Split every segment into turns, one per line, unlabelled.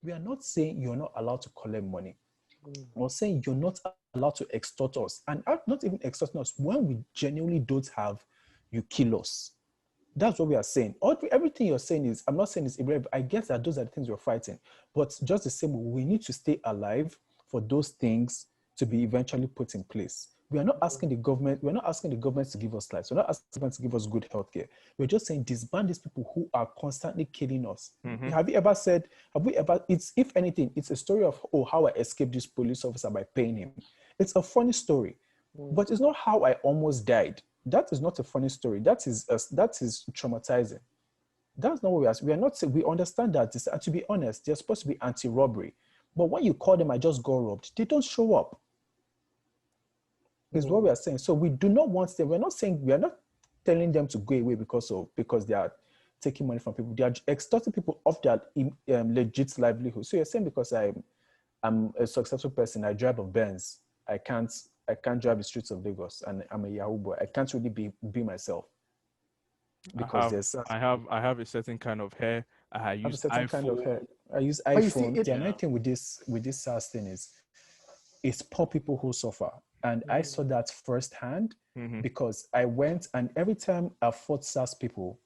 We are not saying you're not allowed to collect money. We're saying you're not allowed to extort us. And not even extort us. When we genuinely don't have, you kill us. That's what we are saying. Everything you're saying is, I'm not saying it's irrelevant. I guess that those are the things we're fighting. But just the same, we need to stay alive for those things to be eventually put in place. We are not asking the government, we're not asking the government to give us lives. We're not asking the government to give us good healthcare. We're just saying disband these people who are constantly killing us. Have we ever, it's, if anything, it's a story of, how I escaped this police officer by paying him. It's a funny story, but it's not how I almost died. That is not a funny story. That is traumatizing. That's not what we are not saying. We understand that. To be honest, they're supposed to be anti-robbery. But when you call them, I just got robbed, they don't show up. Is what we are saying. So we do not want them. We are not telling them to go away because they are taking money from people. They are extorting people off their legit livelihood. So you're saying because I'm a successful person, I drive a Benz, I can't drive the streets of Lagos, and I'm a Yahoo boy. I can't really be myself because
I have a certain kind of hair. I use iPhone.
Kind of hair. I use iPhone. The another thing with this SARS thing is, it's poor people who suffer. And I saw that firsthand because I went, and every time I fought SARS people,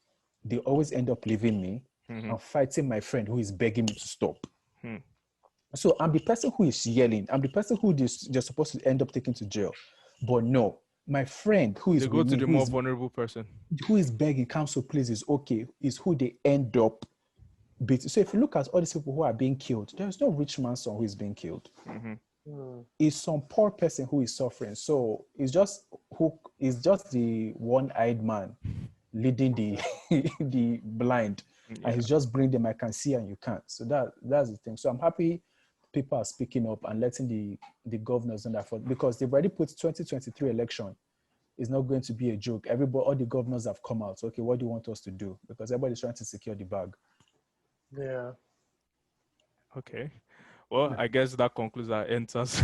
they always end up leaving me and fighting my friend who is begging me to stop. So I'm the person who is yelling. I'm the person who they're supposed to end up taking to jail. But no, my friend who is
they go to the more vulnerable person.
Who is begging, Kamso, please, is okay, is who they end up beating. So if you look at all these people who are being killed, there's no rich man's son who is being killed. It's some poor person who is suffering. So it's just the one-eyed man leading the blind, and he's just bringing them. I can see and you can't. So that's the thing. So I'm happy people are speaking up and letting the governors know that, because they've already put 2023 election is not going to be a joke. All the governors have come out. Okay, what do you want us to do? Because everybody's trying to secure the bag.
Yeah.
Okay. Well, I guess that concludes our enters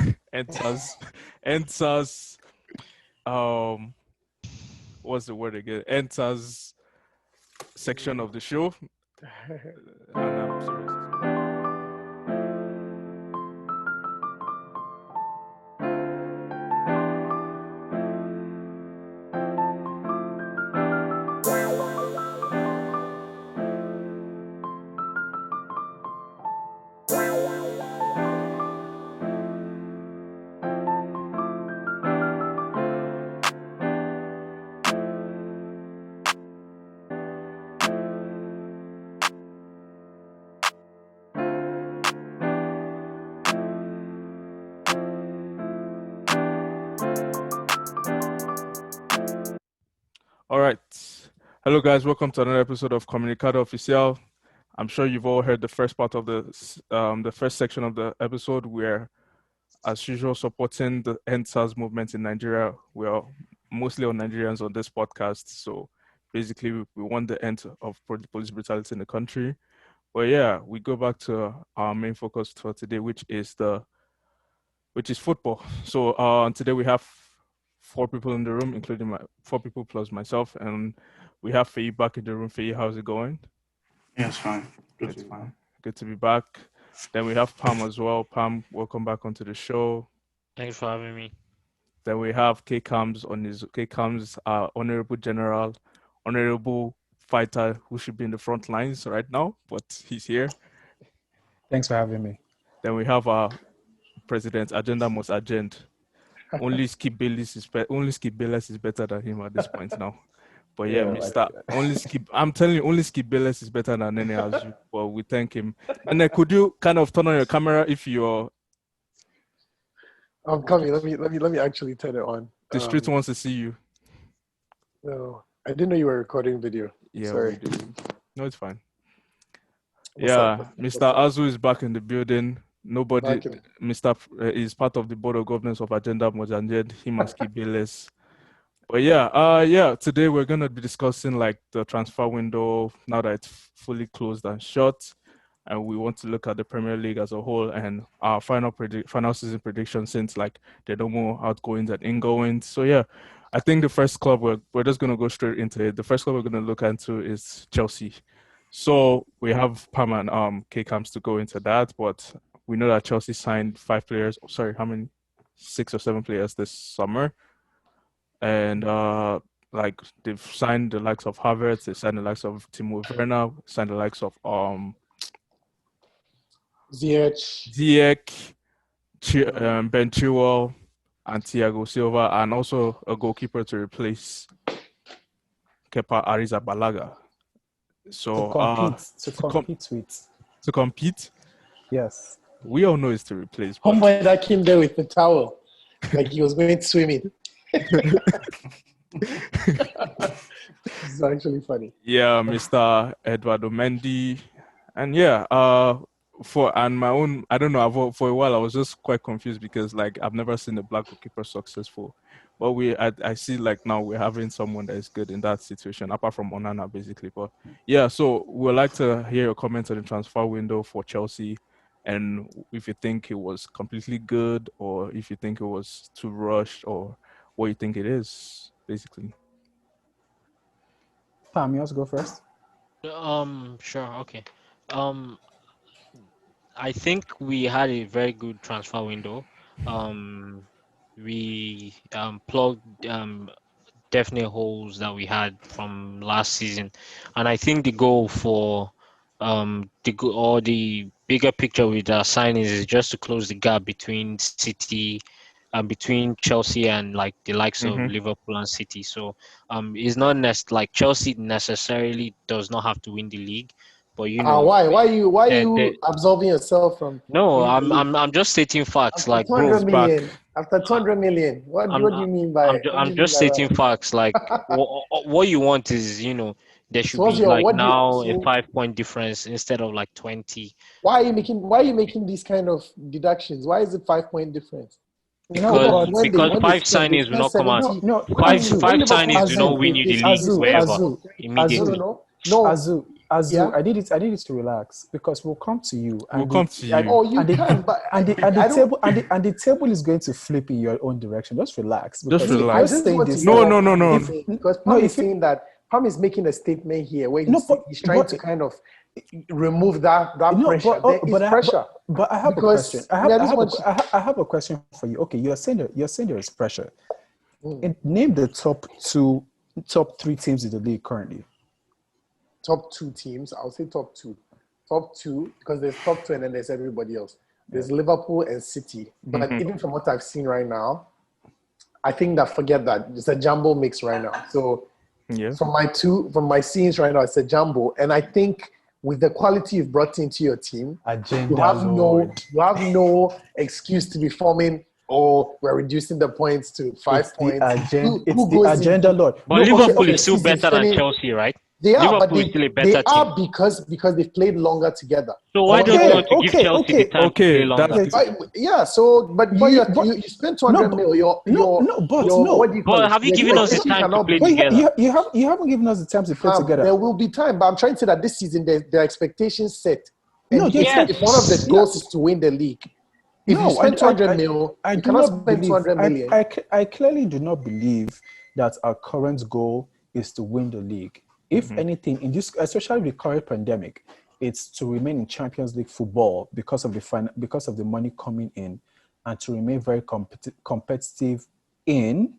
what's the word again? Enters section of the show. And I'm serious. All right. Hello, guys. Welcome to another episode of Comunicado Oficial. I'm sure you've all heard the first part of the first section of the episode, where, as usual, supporting the End SARS movement in Nigeria. We are mostly all Nigerians on this podcast. So basically, we want the end of police brutality in the country. But yeah, we go back to our main focus for today, which is football. So today we have 4 people in the room, including 4 people plus myself, and we have Feyi back in the room. Feyi, how's it going?
Yeah, it's fine.
Good to be back. Then we have Pam as well. Pam, welcome back onto the show.
Thanks for having me.
Then we have kaykamz honorable general, honorable fighter who should be in the front lines right now, but he's here.
Thanks for having me.
Then we have our president, agenda must agenda. Only Skip Bayless is better than him at this point now. But yeah, I'm telling you, only Skip Bayless is better than Nene Azu. But we thank him. And then could you kind of turn on your camera if you're...
I'm coming. Let me actually turn it on.
The street wants to see you.
No, I didn't know you were recording video.
Yeah,
sorry.
No, it's fine.
What's up?
Mr. Azu is back in the building. Nobody, Mr. is part of the board of governors of Agenda Mozambique. He must keep Bayless. But today we're gonna be discussing like the transfer window now that it's fully closed and shut, and we want to look at the Premier League as a whole and our final season prediction, since like there are no more outgoings and ingoings. So yeah, I think the first club we're just gonna go straight into it. The first club we're gonna look into is Chelsea. So we have Pam and kaykamz to go into that, but we know that Chelsea signed 5 players. Sorry, how many? 6 or 7 players this summer, and like they've signed the likes of Havertz, they signed the likes of Timo Werner, signed the likes of
s.h.a.y.o.
Ziyech, Ben Chilwell, and Thiago Silva, and also a goalkeeper to replace Kepa Arrizabalaga. So to compete,
yes.
we all know it's to replace. But
Homeboy that came there with the towel, like he was going swimming. It's actually funny.
yeah, Mr. Eduardo Mendy, and yeah, my own, I don't know. For a while, I was just quite confused because like I've never seen a black goalkeeper successful. But I see like now we're having someone that is good in that situation, apart from Onana, basically. But yeah, so we'd like to hear your comments on the transfer window for Chelsea, and if you think it was completely good, or if you think it was too rushed, or what you think it is, basically.
Pam, you want to go first?
Sure, okay. I think we had a very good transfer window. We plugged definite holes that we had from last season, and I think the goal for the bigger picture with our signings is just to close the gap between City and between Chelsea and like the likes of Liverpool and City. So it's not like Chelsea necessarily does not have to win the league, but you know
Why are you absolving yourself from?
no, I'm just stating facts.
After
Like,
200
bro,
million. After 200 million. What do you mean by?
I'm just stating facts. Like, what you want is, there should
So
be like now a 5-point difference instead of like 20.
Why are you making these kind of deductions? Why is it 5-point difference?
Because 5 signings will not come out.
No,
Five signings do not win you the league wherever immediately.
Azu,
Yeah?
I did it to relax because we'll come to you.
We'll come to you.
Oh, you can, but
the table is going to flip in your own direction. Just relax.
Just relax.
No. Because Pam is saying that Pam is making a statement here where he's trying to kind of remove that pressure. There is pressure.
But I have a question. I have a question for you. Okay, you're saying there is pressure. Name the top 3 teams in the league currently.
Top 2 teams. I'll say top 2. Top 2, because there's top 2 and then there's everybody else. There's Liverpool and City. But even from what I've seen right now, I think that forget that. It's a jumbo mix right now. So from my scenes right now, it's a jumbo. And I think with the quality you've brought into your team, you have no excuse to be forming, we're reducing the points to 5 points.
It's the agenda, Lord.
But Liverpool is still better than Chelsea, right?
They are,
Liverpool is still a better team.
because they've played longer together.
So why don't you want to give Chelsea the time to play longer?
You spent 200 million.
But have you given us the time to play together?
You haven't given us the time to play together.
There will be time, but I'm trying to say that this season the expectations set. If one of the goals is to win the league, if you spend 200 million, you cannot spend 200 million.
I clearly do not believe that our current goal is to win the league. If anything, in this, especially with the current pandemic, it's to remain in Champions League football because of the money coming in, and to remain very competitive in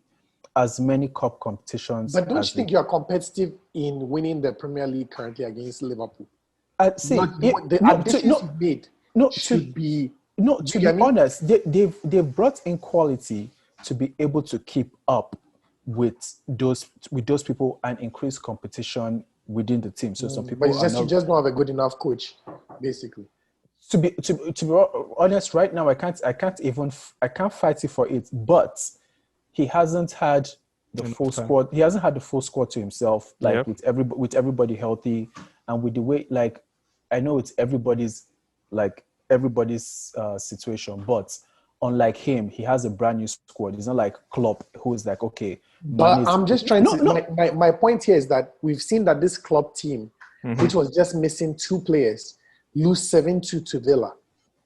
as many cup competitions.
But don't you think you are competitive in winning the Premier League currently against Liverpool?
To be honest, they've brought in quality to be able to keep up with those people and increase competition within the team. So some people,
you just don't have a good enough coach, basically.
To be honest, right now I can't fight it for it. But he hasn't had the full squad. He hasn't had the full squad to himself, with everybody healthy, and with the way, like, I know it's everybody's situation, but unlike him, he has a brand new squad. It's not like Klopp, who is like, okay.
But I'm just trying to. My point here is that we've seen that this Klopp team, which was just missing 2 players, lose 7-2 to Villa,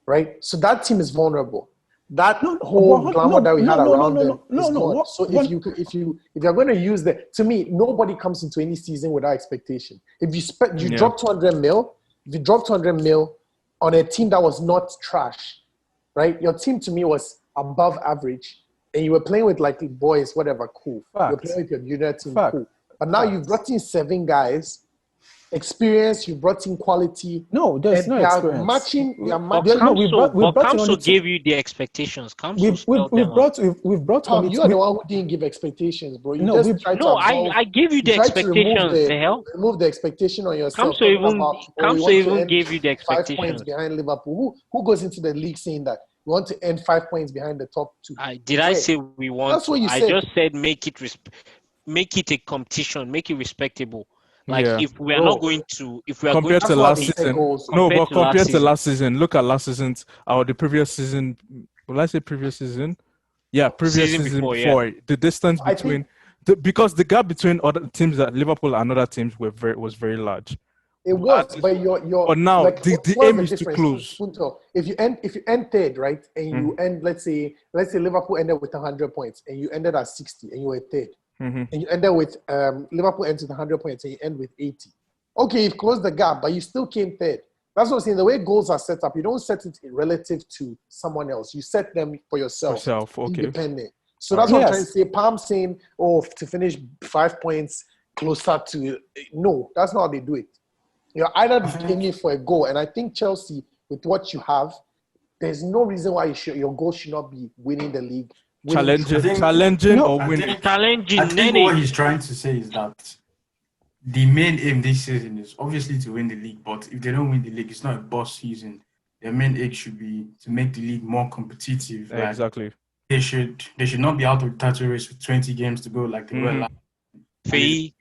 right? So that team is vulnerable. that whole glamour that we had around them is gone. So if you're going to use to me, nobody comes into any season without expectation. If you drop 200 mil, if you drop 200 mil on a team that was not trash, right? Your team to me was above average, and you were playing with like boys, whatever, cool. You're playing with your junior team, cool. But now you've brought in 7 guys. Experience, you brought in quality.
No, there's no experience.
Kamso gave you the expectations.
We've brought
Tom, you are the one who didn't give expectations, bro.
I gave you the expectations. The hell?
Remove the expectation on yourself.
Kamso even gave you the expectations.
5 points behind Liverpool. Who goes into the league saying that we want to end 5 points behind the top 2?
I say we want?
That's what you said.
I just said make it a competition, make it respectable. Like if we are not going to, if we are
compared
going
to last season, compared to last season, look at last season's or the previous season. Will I say previous season? Yeah, previous season before. The distance between because the gap between other teams that Liverpool and other teams was very large.
It was, but
now like, the aim is to close.
If you end third, right, and you end, let's say Liverpool ended with 100 points, and you ended at 60, and you were third. And you end up with Liverpool ends with 100 points and you end with 80. Okay, you've closed the gap, but you still came third. That's what I'm saying. The way goals are set up, you don't set it relative to someone else. You set them for yourself. Independent. So that's what I'm trying to say. Pam saying, to finish 5 points closer to... No, that's not how they do it. You're either aiming for a goal, and I think Chelsea, with what you have, there's no reason why your goal should not be winning the league.
Challenging or winning.
I think what he's trying to say is that the main aim this season is obviously to win the league, but if they don't win the league, it's not a bust season. Their main aim should be to make the league more competitive.
Exactly.
They should not be out of the title race with 20 games to go like they were last.
Feyi,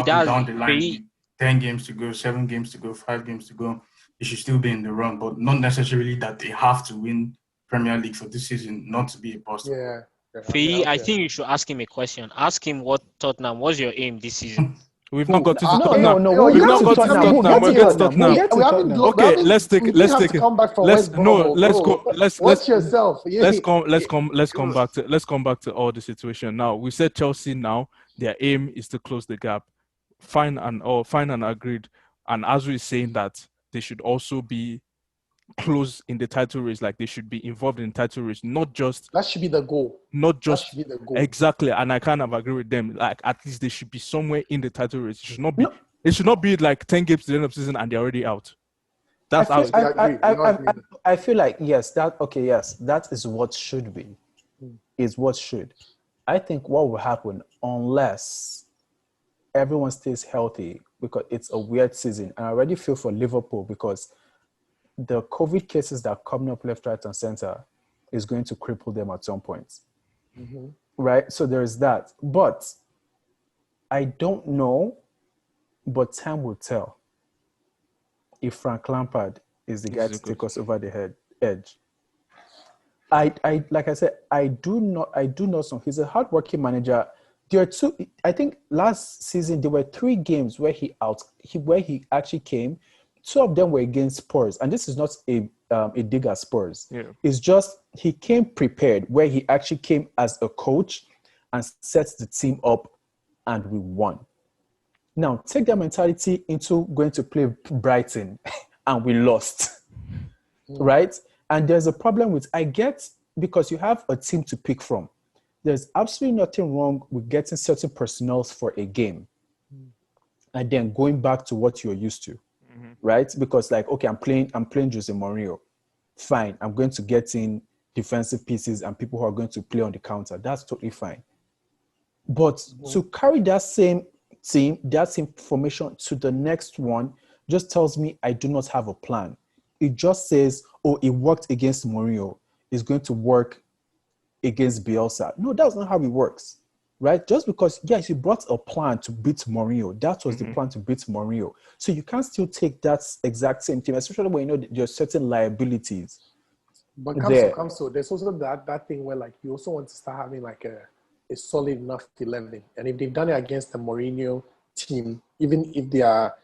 down the line, 10 games to go, 7 games to go, 5 games to go. They should still be in the run, but not necessarily that they have to win Premier League for this season not to be a bust.
Yeah.
Feyi, I think you should ask him a question. Ask him what's your aim this season?
We've not got to
Tottenham.
We've not got to Tottenham. We'll get to Tottenham. Okay, let's take it. Let's come back to all the situation. Now we said Chelsea. Now their aim is to close the gap. Fine and agreed. And Azu is saying that they should also be close in the title race, like they should be involved in the title race, not just
that should be the goal.
Exactly, and I kind of agree with them. Like at least they should be somewhere in the title race. It should not be like 10 games to the end of the season and they're already out. That's
I feel like that is what should be. Is what should. I think what will happen unless everyone stays healthy, because it's a weird season, and I already feel for Liverpool because the COVID cases that are coming up left, right, and center is going to cripple them at some point. Right? So there's that. But I don't know, but time will tell if Frank Lampard is the guy to take us over the edge. I like I said, I do not know. He's a hardworking manager. There are two. I think last season there were 3 games where he actually came. 2 of them were against Spurs, and this is not a dig at Spurs.
Yeah.
It's just he came prepared, where he actually came as a coach and set the team up, and we won. Now take that mentality into going to play Brighton, and we lost, right? And there's a problem with because you have a team to pick from. There's absolutely nothing wrong with getting certain personnel for a game, and then going back to what you're used to. Right? Because I'm playing Jose Mourinho. Fine. I'm going to get in defensive pieces and people who are going to play on the counter. That's totally fine. But to carry that same team, that same formation to the next one just tells me I do not have a plan. It just says, it worked against Mourinho. It's going to work against Bielsa. No, that's not how it works. Right? Just because, yes, you brought a plan to beat Mourinho. That was the plan to beat Mourinho. So you can't still take that exact same team, especially when you know there are certain liabilities.
But Kamso, there's also that thing where you also want to start having a solid enough 11. And if they've done it against the Mourinho team, even if they are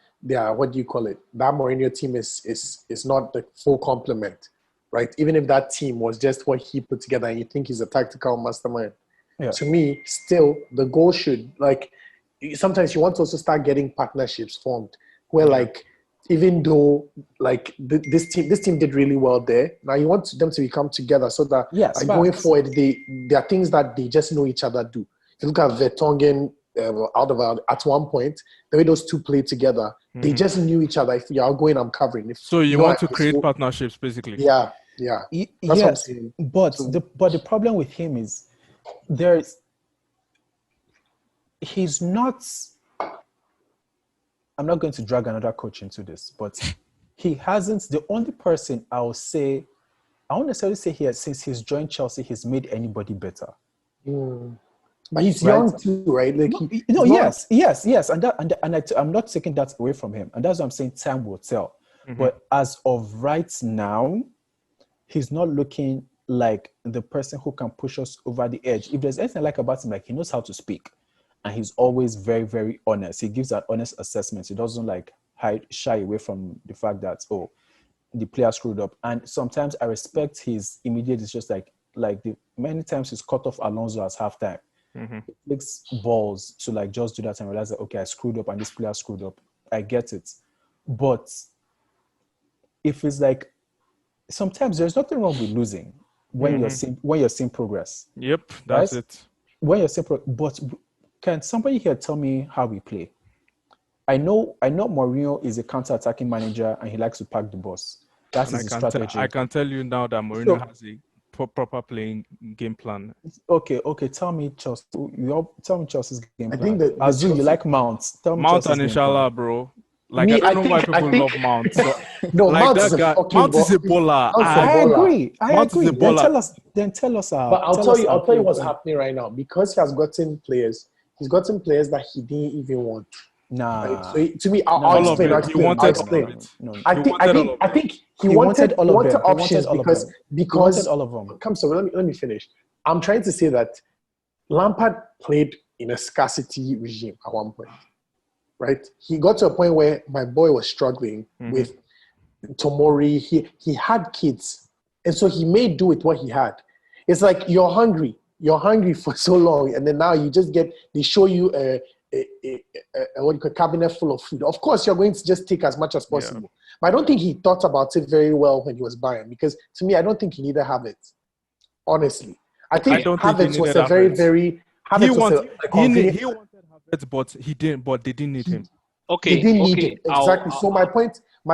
what do you call it? That Mourinho team is not the full complement. right? Even if that team was just what he put together and you think he's a tactical mastermind.
Yeah.
To me, still, the goal should, like, sometimes you want to also start getting partnerships formed where, like, even though, like, this team did really well there, now you want them to become together so that going forward, there are things that they just know each other do. If you look at Vertonghen, at one point, the way those two played together, they just knew each other. If you're going, I'm covering.
So you want to create partnerships, basically.
Yeah. That's what I'm saying.
But the problem with him is he's not. I'm not going to drag another coach into this, but he hasn't. The only person I will say, I won't necessarily say here since he's joined Chelsea, he's made anybody better.
But he's young too, right? Like
yes, and I'm not taking that away from him, and that's what I'm saying. Time will tell. But as of right now, he's not looking like the person who can push us over the edge. If there's anything I like about him, like he knows how to speak, and he's always very, very honest. He gives that honest assessment. He doesn't like shy away from the fact that the player screwed up. And sometimes I respect his immediate. It's just like the many times he's cut off Alonso as halftime. It takes balls to like just do that and realize that, okay, I screwed up and this player screwed up. I get it. But if it's like, sometimes there's nothing wrong with losing when you're seeing progress.
Yep, that's it.
When you're seeing but can somebody here tell me how we play? I know Mourinho is a counter-attacking manager and he likes to pack the bus. That's his strategy.
I can tell you now that Mourinho has a proper playing game plan.
Okay. Tell me Chelsea. Tell me Chelsea's game plan.
I think that
Azu, you like Mount. Tell me
Mount and Inshallah, bro. Like, I don't know why people love Mount. So,
no,
like
Mount
that guy. Mount is a bowler.
I agree.
Mount is a bowler.
Then tell us.
But I'll tell you what's happening right now. Because he has gotten players. He's gotten players that he didn't even want.
Nah.
Right? So to me, I'll explain. I think he wanted options because
all of them.
Kamso, let me finish. I'm trying to say that Lampard played in a scarcity regime at one point, right? He got to a point where my boy was struggling with Tomori. He had kids, and so he made do with what he had. It's like you're hungry for so long, and then now they show you a cabinet full of food. Of course, you're going to just take as much as possible. Yeah. But I don't think he thought about it very well when he was buying, because to me, I don't think he needed Havertz. Honestly, I think Havertz was a very, very.
He wanted Havertz, but he didn't. But they didn't need him.
Okay, they didn't need him exactly. So my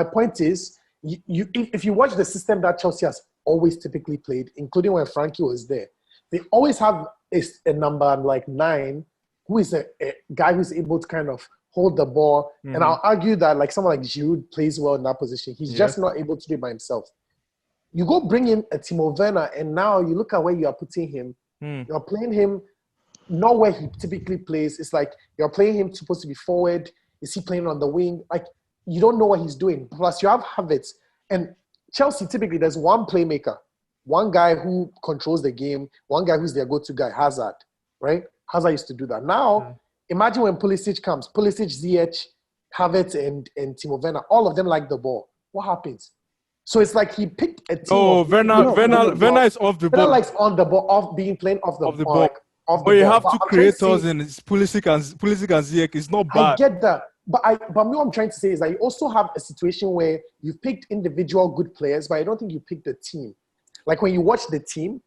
point is, if you watch the system that Chelsea has always typically played, including when Frankie was there, they always have a number like 9. Who is a guy who's able to kind of hold the ball. And I'll argue that like someone like Giroud plays well in that position. He's just not able to do it by himself. You go bring in a Timo Werner, and now you look at where you are putting him. You're playing him not where he typically plays. It's like you're playing him supposed to be forward. Is he playing on the wing? Like, you don't know what he's doing. Plus, you have Havertz. And Chelsea, typically, there's one playmaker. One guy who controls the game. One guy who's their go-to guy, Hazard, right? Hazard used to do that. Now, imagine when Pulisic comes. Pulisic, s.h.a.y.o, Havertz, and Timo Werner. All of them like the ball. What happens? So it's like he picked a team.
Werner is off the ball.
Werner likes on the ball, playing off the ball.
But you have two creators in Pulisic and s.h.a.y.o. It's not bad.
I get that. But what I'm trying to say is that you also have a situation where you picked individual good players, but I don't think you picked the team. Like when you watch the team,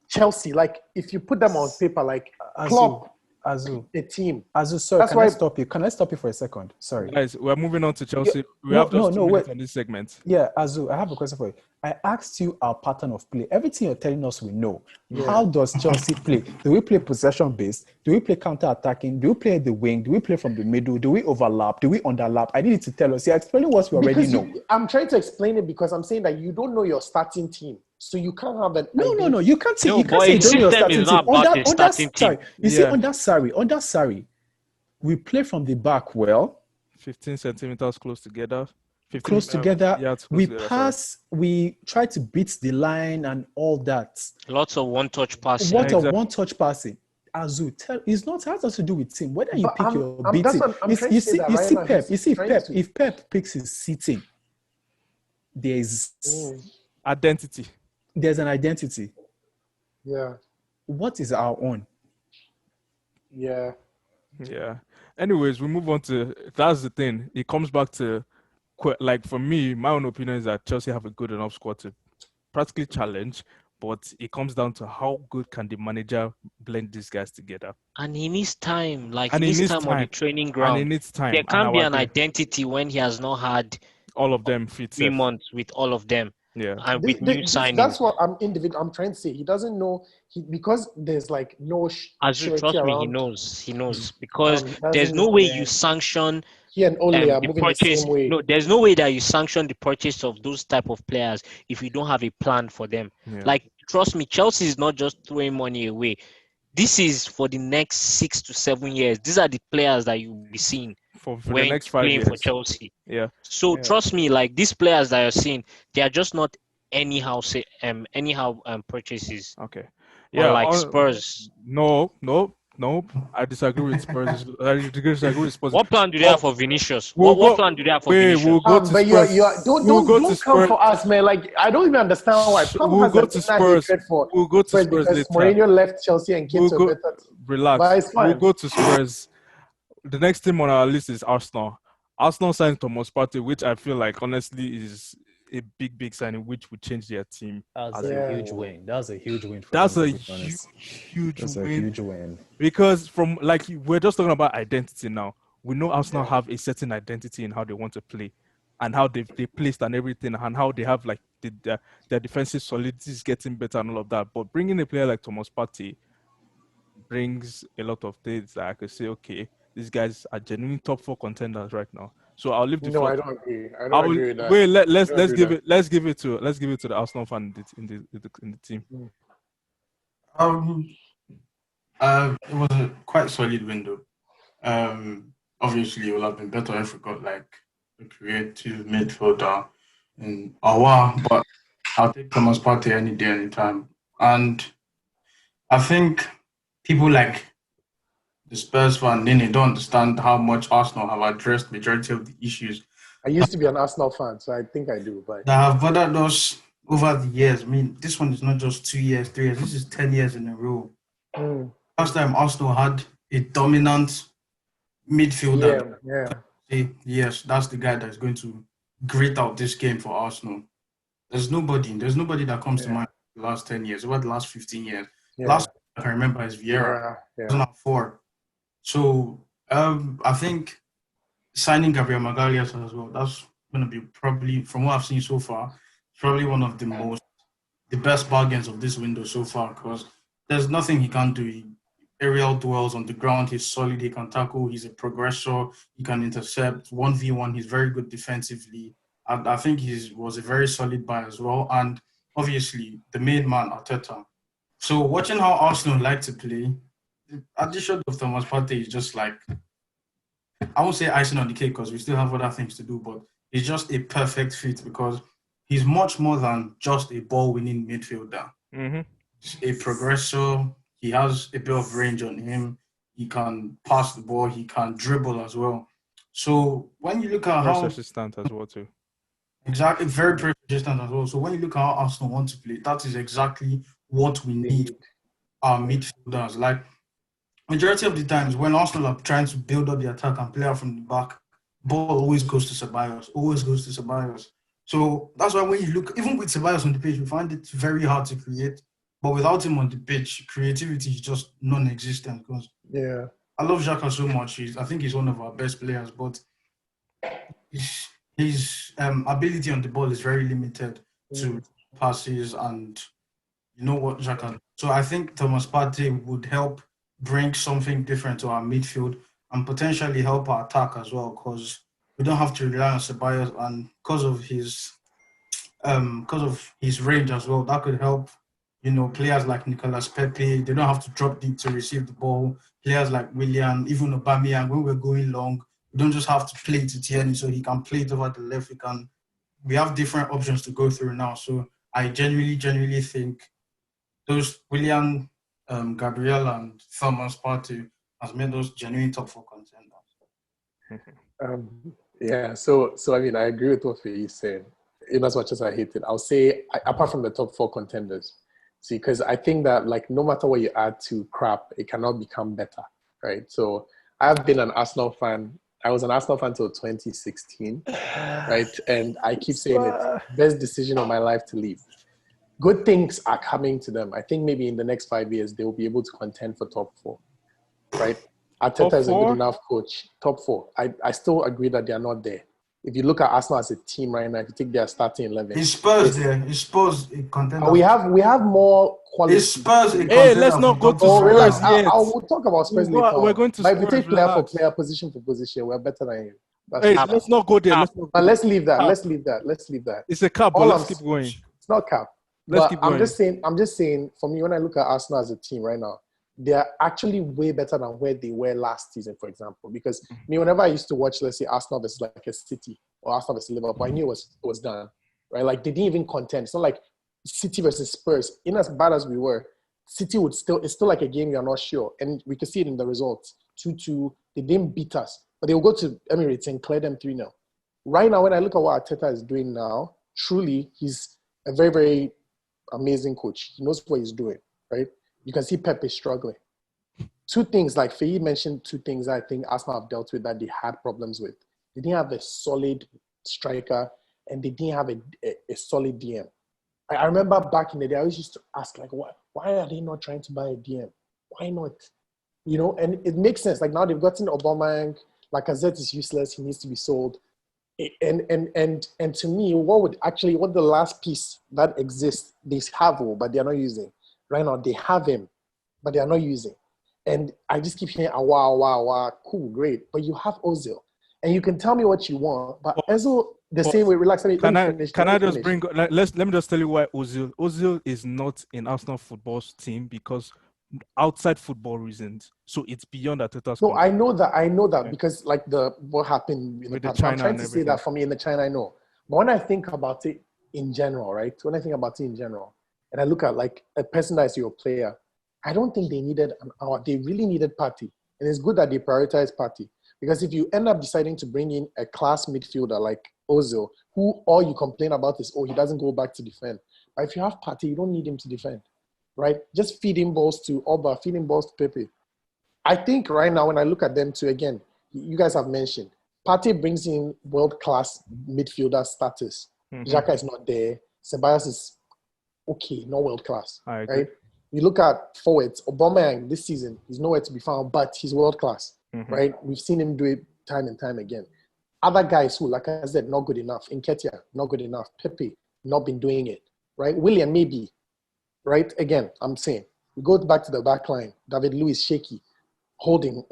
Chelsea, like if you put them on paper, like Klopp, the team.
Sorry, can I stop you? Can I stop you for a second? Sorry.
Guys, we're moving on to Chelsea. We have just 2 minutes on this segment.
Yeah, Azu, I have a question for you. I asked you our pattern of play. Everything you're telling us we know. Yeah. How does Chelsea play? Do we play possession-based? Do we play counter-attacking? Do we play the wing? Do we play from the middle? Do we overlap? Do we underlap? I need you to tell us. You're explaining what we already know.
I'm trying to explain it because I'm saying that you don't know your starting team. So you can't have an
No. You can't say you can't say you don't know your starting team. Under Sarri, we play from the back well.
15 centimeters close together.
We pass. We try to beat the line and all that.
Lots of one-touch passing.
One-touch passing. Azu, it's not has to do with team. Whether you pick your beating, you see Pep. If Pep picks his seating, there's.
Identity.
There's an identity.
Yeah.
What is our own?
Yeah.
Yeah. Anyways, we move on to that's the thing. It comes back to like for me, my own opinion is that Chelsea have a good enough squad to practically challenge, but it comes down to how good can the manager blend these guys together.
And he needs time. Like, he
And he
needs
needs
time on the
time.
training
And
ground.
he needs time.
There
And
can't
I
be
would
an
agree.
identity when he has not had
All of them fit
3
safe.
months with all of them.
Yeah.
And with new signings.
That's what I'm trying to say. He doesn't know because there's like no
Azu,
surety
trust me, he
around.
knows. He knows. Because
He
there's
doesn't
no
know,
way
man.
you sanction
He and Ole are
the
moving the
purchase.
same way.
No, there's no way that you sanction the purchase of those type of players if you don't have a plan for them.
Yeah.
Like, trust me, Chelsea is not just throwing money away. This is for the next 6 to 7 years. These are the players that you'll be seeing
for
when
the next 5
playing
years.
for Chelsea.
Yeah.
So trust me, like, these players that you're seeing, they are just not anyhow purchases.
Okay. Yeah.
Unlike Spurs.
No. I disagree with Spurs. I disagree with Spurs.
What plan do they have for Vinicius?
We'll
What
go-
plan do they have for
Wait,
Vinicius?
we'll go to
But
Spurs.
don't
We'll go to
come
Spurs.
for us, man. Like, I don't even understand why. Palm
We'll
has
go
an
to
inner
Spurs.
hatred for
We'll go to
Spurs
Spurs
because
later.
Mourinho left Chelsea and came
We'll
to
go-
a better.
Relax.
But it's fine.
We'll go to Spurs. The next team on our list is Arsenal. Arsenal signed Thomas Partey, which I feel like honestly is a big signing, which would change their team.
That's
as
a
a
huge
whole.
win. That's a huge win for
That's
them,
a
to be honest.
huge
That's
win.
a huge win.
Because from like we're just talking about identity now. We know Arsenal have a certain identity in how they want to play, and how they placed and everything, and how they have like their defensive solidity is getting better and all of that. But bringing a player like Thomas Partey brings a lot of things that I could say, okay, these guys are genuinely top 4 contenders right now. So I'll leave the
No,
floor.
I don't agree. I don't agree with that.
Wait, let's give it to the Arsenal fan in the team.
It was a quite solid window. Obviously, it would have been better if we got like a creative midfielder in Awa, but I'll take Thomas Partey any day, anytime. And I think people like the Spurs fan, Nene, don't understand how much Arsenal have addressed majority of the issues
I used to be an Arsenal fan, so I think I do. But
that have bothered us over the years. I mean, this one is not just 2 years, 3 years. This is 10 years in a row. Last time Arsenal had a dominant midfielder.
yeah.
Yes, that's the guy that's going to grate out this game for Arsenal. There's nobody that comes to mind the last 10 years, over the last 15 years. Last I can remember is Vieira, 2004. So I think signing Gabriel Magalhaes as well, that's going to be probably, from what I've seen so far, probably one of the best bargains of this window so far, because there's nothing he can't do. Aerial duels on the ground, he's solid, he can tackle, he's a progressor, he can intercept, 1v1, he's very good defensively. I think he was a very solid buy as well. And obviously, the main man, Arteta. So watching how Arsenal like to play, the addition of Thomas Partey is just like, I won't say icing on the cake because we still have other things to do, but it's just a perfect fit because he's much more than just a ball-winning midfielder.
Mm-hmm.
He's a progressor. He has a bit of range on him. He can pass the ball. He can dribble as well. So when you look at how
persistent as well too.
Exactly, very persistent as well. So when you look at how Arsenal want to play, that is exactly what we need our midfielders. Like majority of the times when Arsenal are trying to build up the attack and play out from the back, ball always goes to s.h.a.y.o. So that's why when you look, even with s.h.a.y.o on the pitch, we find it very hard to create. But without him on the pitch, creativity is just non-existent. Because I love Xhaka so much. I think he's one of our best players, but his ability on the ball is very limited to passes and you know what Xhaka. So I think Thomas Partey would help bring something different to our midfield and potentially help our attack as well, because we don't have to rely on s.h.a.y.o and because of his range as well, that could help. You know, players like Nicolas Pepe, they don't have to drop deep to receive the ball. Players like Willian, even Aubameyang, when we're going long, we don't just have to play it to Tierney, so he can play it over the left. We have different options to go through now. So I genuinely think those Willian, Gabriel, and Thomas Partey has made those genuine top 4 contenders.
So I mean, I agree with what Feyi said. in as much as I hate it, I'll say apart from the top 4 contenders. See, because I think that like no matter what you add to crap, it cannot become better, right? So I've been an Arsenal fan. I was an Arsenal fan till 2016, right? And I keep saying it, best decision of my life to leave. Good things are coming to them. I think maybe in the next 5 years, they will be able to contend for top 4, right? Arteta is a good enough coach. Top 4. I still agree that they are not there. If you look at Arsenal as a team right now, if you take their starting 11,
It's Spurs there. It's Spurs a contender.
we have more quality.
It's Spurs a contender.
Hey, let's not go to
relax.
Spurs yet.
We'll talk about Spurs later.
We're going to
but
Spurs.
if you take player for
Relax.
player, position for position, we're better than you.
Hey, let's not go there.
But let's leave that. Let's leave that.
It's a cap, but let's keep going.
It's not cap.
Let's
but
keep going.
I'm just saying, for me, when I look at Arsenal as a team right now, they're actually way better than where they were last season, for example. Because me, whenever I used to watch, let's say, Arsenal versus like a City or Arsenal versus Liverpool, I knew it was done, right? Like, they didn't even contend. It's not like City versus Spurs. In as bad as we were, City it's still like a game you're not sure. And we could see it in the results. 2-2, they didn't beat us. But they will go to Emirates and clear them 3-0. Right now, when I look at what Arteta is doing now, truly, he's a very, very amazing coach. He knows what he's doing, right? You can see Pep is struggling. 2 things, like Feyi mentioned 2 things I think Arsenal have dealt with that they had problems with. They didn't have a solid striker and they didn't have a solid DM. I remember back in the day, I always used to ask, like, why are they not trying to buy a DM? Why not? You know, and it makes sense. Like now they've gotten Aubameyang, Lacazette is useless, he needs to be sold. And to me, what the last piece that exists, they have, but they are not using. Right now, they have him, but they are not using. And I just keep hearing, wow, cool, great. But you have Ozil. And you can tell me what you want, but Ozil, same way, relax. Let me
just tell you why Ozil is not in Arsenal football's team because outside football reasons. So it's beyond Arteta's
No,
control.
I know that because like what happened in the past. I'm trying to say that for me in the China, I know. But when I think about it in general, right? When I think about it in general, and I look at like a person that is your player, I don't think they needed an hour. They really needed Partey. And it's good that they prioritize Partey. Because if you end up deciding to bring in a class midfielder like Ozil, who all you complain about is, he doesn't go back to defend. But if you have Partey, you don't need him to defend. Right? Just feed him balls to Oba, feed him balls to Pepe. I think right now when I look at them too, again, you guys have mentioned, Partey brings in world-class midfielder status. Xhaka is not there. s.h.a.y.o is okay, not world-class. Right? You look at forwards, Aubameyang this season, he's nowhere to be found, but he's world-class. Right? We've seen him do it time and time again. Other guys who, like I said, not good enough. Nketiah, not good enough. Pepe, not been doing it. Right? Willian, maybe. Right? Again, I'm saying, we go back to the back line. David Luiz, shaky. Holding,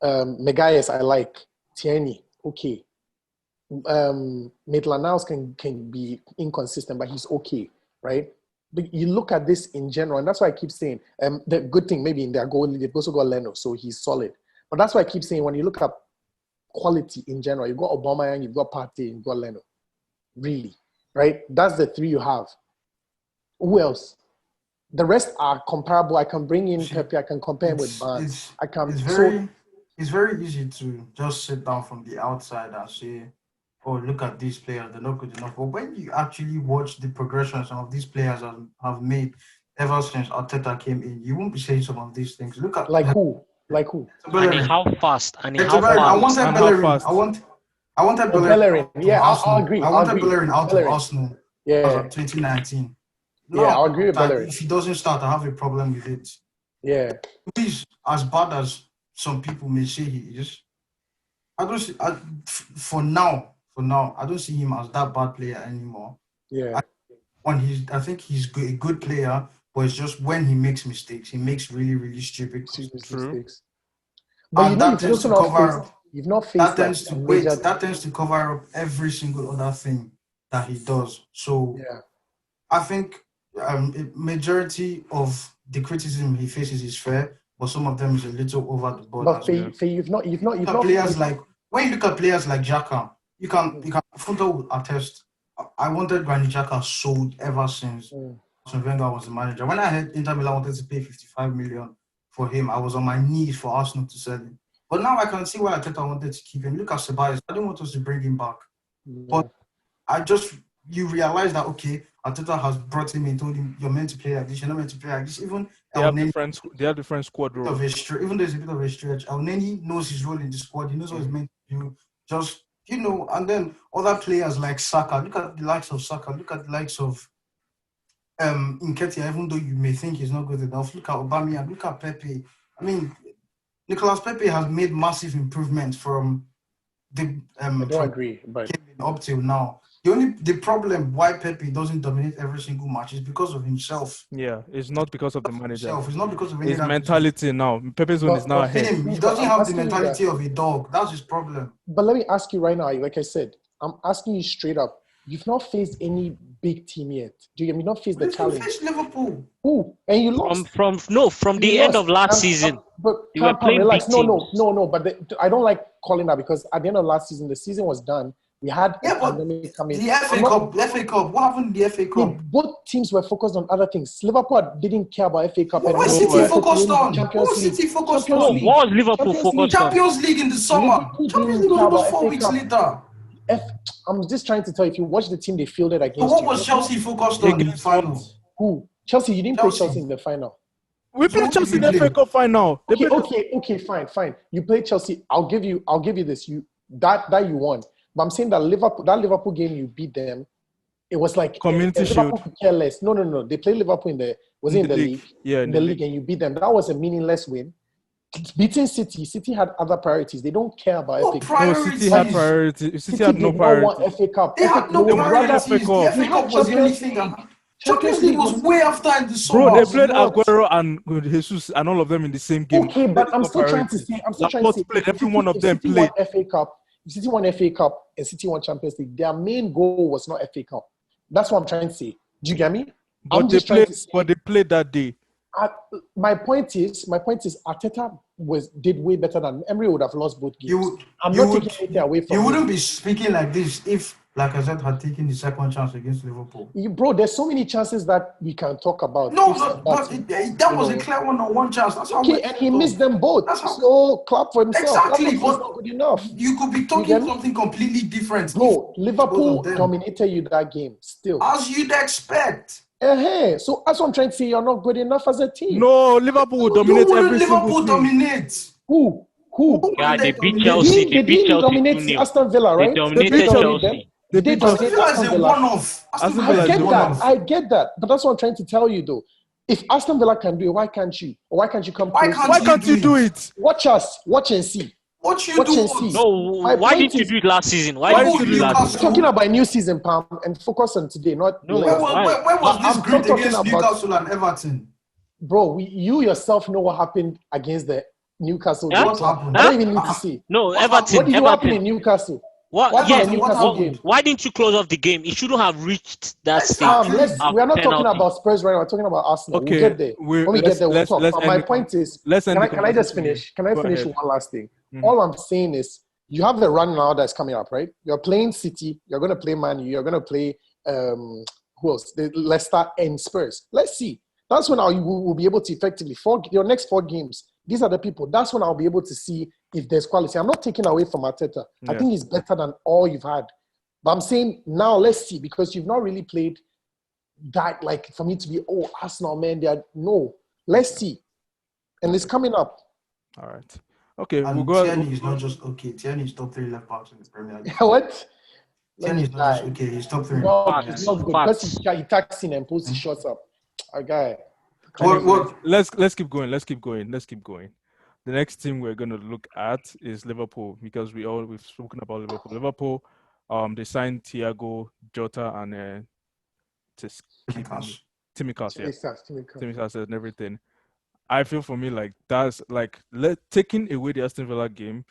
Maguires, I like. Tierney, okay. Maitland-Niles can be inconsistent, but he's okay, right? But you look at this in general, and that's why I keep saying, the good thing maybe in their goal, they've also got Leno, so he's solid. But that's why I keep saying, when you look at quality in general, you've got Aubameyang, you've got Partey, you've got Leno. Really, right? That's the 3 you have. Who else? The rest are comparable. I can bring in Pepe. I can compare him with Barnes.
It's very easy to just sit down from the outside and say, look at these players. They're not good enough. But when you actually watch the progression some of these players have made ever since Arteta came in, you won't be saying some of these things. Look at
who?
And how fast?
I wanted Bellerin. I wanted Bellerin.
Yeah, I'll agree.
I wanted Bellerin out of Arsenal.
Yeah.
2019.
No, I'll agree with Bellerin.
If he doesn't start, I have a problem with it.
Yeah.
He's as bad as some people may say he is. I don't see. For now, I don't see him as that bad player anymore.
Yeah.
I think he's a good player, but it's just when he makes mistakes, he makes really, really stupid
mistakes. But
and that tends to cover up.
You've not faced
that tends to cover up every single other thing that he does. So
yeah.
I think majority of the criticism he faces is fair, but some of them is a little over the board.
But you've not
players like when you look at players like Xhaka, you can Funto will attest. I wanted Granit Xhaka sold ever since Wenger was the manager. When I heard Inter Milan wanted to pay 55 million for him, I was on my knees for Arsenal to sell him. But now I can see why Arteta wanted to keep him. Look at s.h.a.y.o. I don't want us to bring him back. But I just you realize that okay, Arteta has brought him and told him you're meant to play like this, you're not meant to play like this. Even
They have different squad roles.
Even there's a bit of a stretch. Nene knows his role in the squad. He knows what he's meant to do. Just and then other players like Saka. Look at the likes of Saka. Look at the likes of Nketiah. Even though you may think he's not good enough, look at Aubameyang. Look at Pepe. I mean, Nicolas Pepe has made massive improvements from the
I don't agree, but
up till now. The problem why Pepe doesn't dominate every single match is because of himself.
Yeah, it's not because of the manager.
It's not because of
his mentality now. Pepe's zone is now ahead.
He doesn't have the mentality of a dog. That's his problem.
But let me ask you right now, like I said, I'm asking you straight up. You've not faced any big team yet. Do you? You've not faced the challenge.
You faced Liverpool.
Who? And you lost.
From the end of last season.
But
you were playing
relax.
big teams.
No. But I don't like calling that because at the end of last season, the season was done. We had a pandemic coming.
The FA Cup. What happened in the FA Cup?
Both teams were focused on other things. Liverpool didn't care about FA Cup.
What was City focused on? What was City focused on?
What was Liverpool focused on?
Champions League in the summer. Champions League was almost 4 weeks later.
I'm just trying to tell you, if you watch the team they fielded against.
But what was Chelsea focused on in the final?
Who? Chelsea. You didn't play Chelsea in the final.
We played Chelsea in the FA Cup final.
Okay, fine. You played Chelsea. I'll give you this. That you won. But I'm saying that Liverpool game you beat them. It was like
Community Shield.
Liverpool could care less. No. They played Liverpool in the league.
Yeah,
in the league, and you beat them. That was a meaningless win. Beating City had other priorities. They don't care about FA Cup.
No, City had priorities. City had no priorities.
FA Cup.
They had no priorities. The FA Cup was the only thing. Champions League was way after in the summer.
Bro, they played Aguero and Jesus and all of them in the same game.
Okay, but I'm still trying to say.
Played every one of them
City
played.
won FA Cup. City won FA Cup and City won Champions League. Their main goal was not FA Cup. That's what I'm trying to say. Do you get me?
But they played that day.
My point is, Arteta did way better than Emery would have lost both games. I'm not taking anything away from
you. Wouldn't be speaking like this if Lacazette had taken the second chance against Liverpool.
Bro, there's so many chances that we can talk about.
No, but that was a clear one-on-one chance. That's how
and he missed them both. So clap for himself.
Exactly, but
not good enough.
You could be talking something completely different.
Bro, Liverpool dominated you that game still.
As you'd expect.
So that's what I'm trying to say. You're not good enough as a team.
No, Liverpool will dominate every single
Liverpool dominate.
Who?
Yeah, they beat Chelsea. They beat Chelsea.
Dominate Aston Villa, right?
They dominated Chelsea.
They did dominate Aston Villa. I get that. But that's what I'm trying to tell you, though. If Aston Villa can do it, why can't you? Or why can't you come?
Why can't you do it?
Watch us. Watch and see.
What you do?
No, why didn't you do it last season? Why didn't you do it last season?
Talking about new season, Pam, and focus on today, not.
No, where was this great against Newcastle and Everton?
Bro, you yourself know what happened against the Newcastle.
What happened?
I don't even need to see.
No, Everton.
What did happen in Newcastle?
Why didn't you close off the game? It shouldn't have reached that stage.
We are not talking about Spurs right now. We're talking about Arsenal.
Okay.
We'll get there. When we get there, we'll talk. But my point is, can I just finish? Can I finish one last thing? Mm-hmm. All I'm saying is, you have the run now that's coming up, right? You're playing City. You're going to play Man U. You're going to play, who else? Leicester and Spurs. Let's see. That's when we'll be able to effectively, your next 4 games, these are the people. That's when I'll be able to see if there's quality. I'm not taking away from Arteta. Yeah. I think he's better than all you've had. But I'm saying now, let's see, because you've not really played that, like, for me to be, Arsenal, man, no. Let's see. And it's coming up.
All right. Okay,
and
we'll go.
Tierney is not just okay. Tierney is top 3 left backs in the Premier League.
What?
Tierney is not just okay. He's top 3.
No, it's not good because he tacks in and pulls his shots up. Okay.
What? Let's keep going. The next team we're going to look at is Liverpool because we've spoken about Liverpool. Liverpool, they signed Thiago, Jota, and Timmy Kamso and everything. I feel for me like that's like taking away the Aston Villa game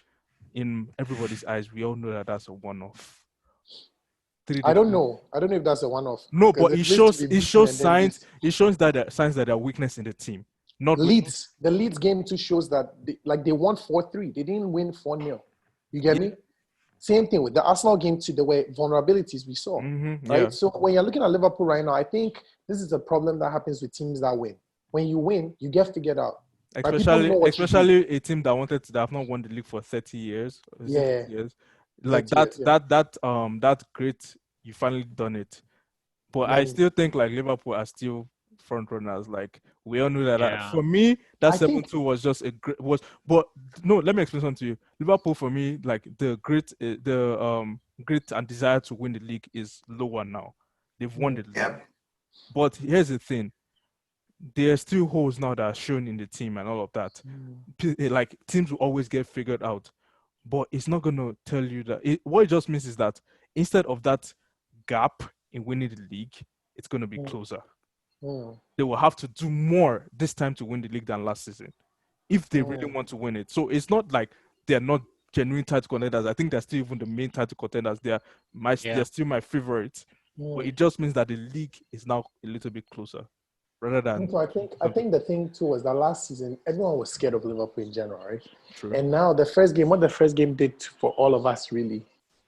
in everybody's eyes. We all know that that's a one-off.
I don't know if that's a one-off.
No, but it shows signs. It shows that signs that there are weakness in the team. Not
Leeds. The Leeds game too shows that they won 4-3. They didn't win 4-0. You get me? Same thing with the Arsenal game too. There were vulnerabilities we saw, right? Yeah. So when you're looking at Liverpool right now, I think this is a problem that happens with teams that win. When you win, you get figured out.
Especially a team that have not won the league for 30 years.
Yeah.
Years. Like that great. You finally done it. But I still think like Liverpool are still front runners. Like we all knew that.
Yeah.
For me, that
I think-
7-2 was just a great But no, let me explain something to you. Liverpool for me, like the grit and desire to win the league is lower now. They've won the league.
Yep.
But here's the thing: there are still holes now that are shown in the team and all of that. Like teams will always get figured out, but it's not gonna tell you that. What it just means is that instead of that gap in winning the league, it's gonna be closer. They will have to do more this time to win the league than last season, if they really want to win it. So it's not like they're not genuine title contenders. I think they're still even the main title contenders. They're still my favorites. But it just means that the league is now a little bit closer, rather than.
So I think the thing too was that last season everyone was scared of Liverpool in general, right?
True.
And now what the first game did for all of us really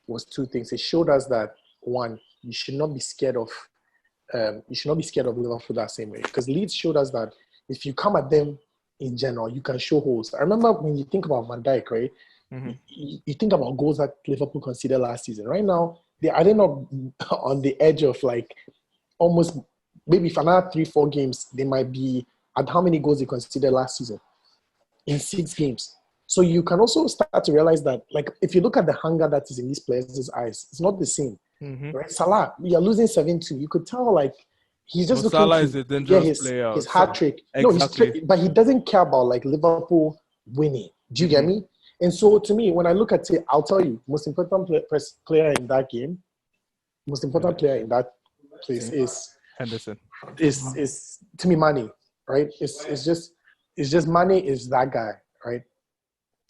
was two things. It showed us that one, you should not be scared of Liverpool that same way, because Leeds showed us that if you come at them in general, you can show holes. I remember when you think about Van Dijk, right? You think about goals that Liverpool conceded last season. Right now, they're not on the edge of like almost maybe for another 3-4 games, they might be at how many goals they conceded last season in 6 games. So you can also start to realize that, like, if you look at the hunger that is in these players' eyes, it's not the same. Right? Salah, we are losing 7-2. You could tell, like, he's just looking
Salah
to
is a dangerous player.
his hat trick.
Exactly.
No, but he doesn't care about like Liverpool winning. Do you get me? And so to me, when I look at it, I'll tell you, most important player in that game, most important player in that place is
Henderson.
Is Timmy Mane, right? It's just Mane is that guy, right?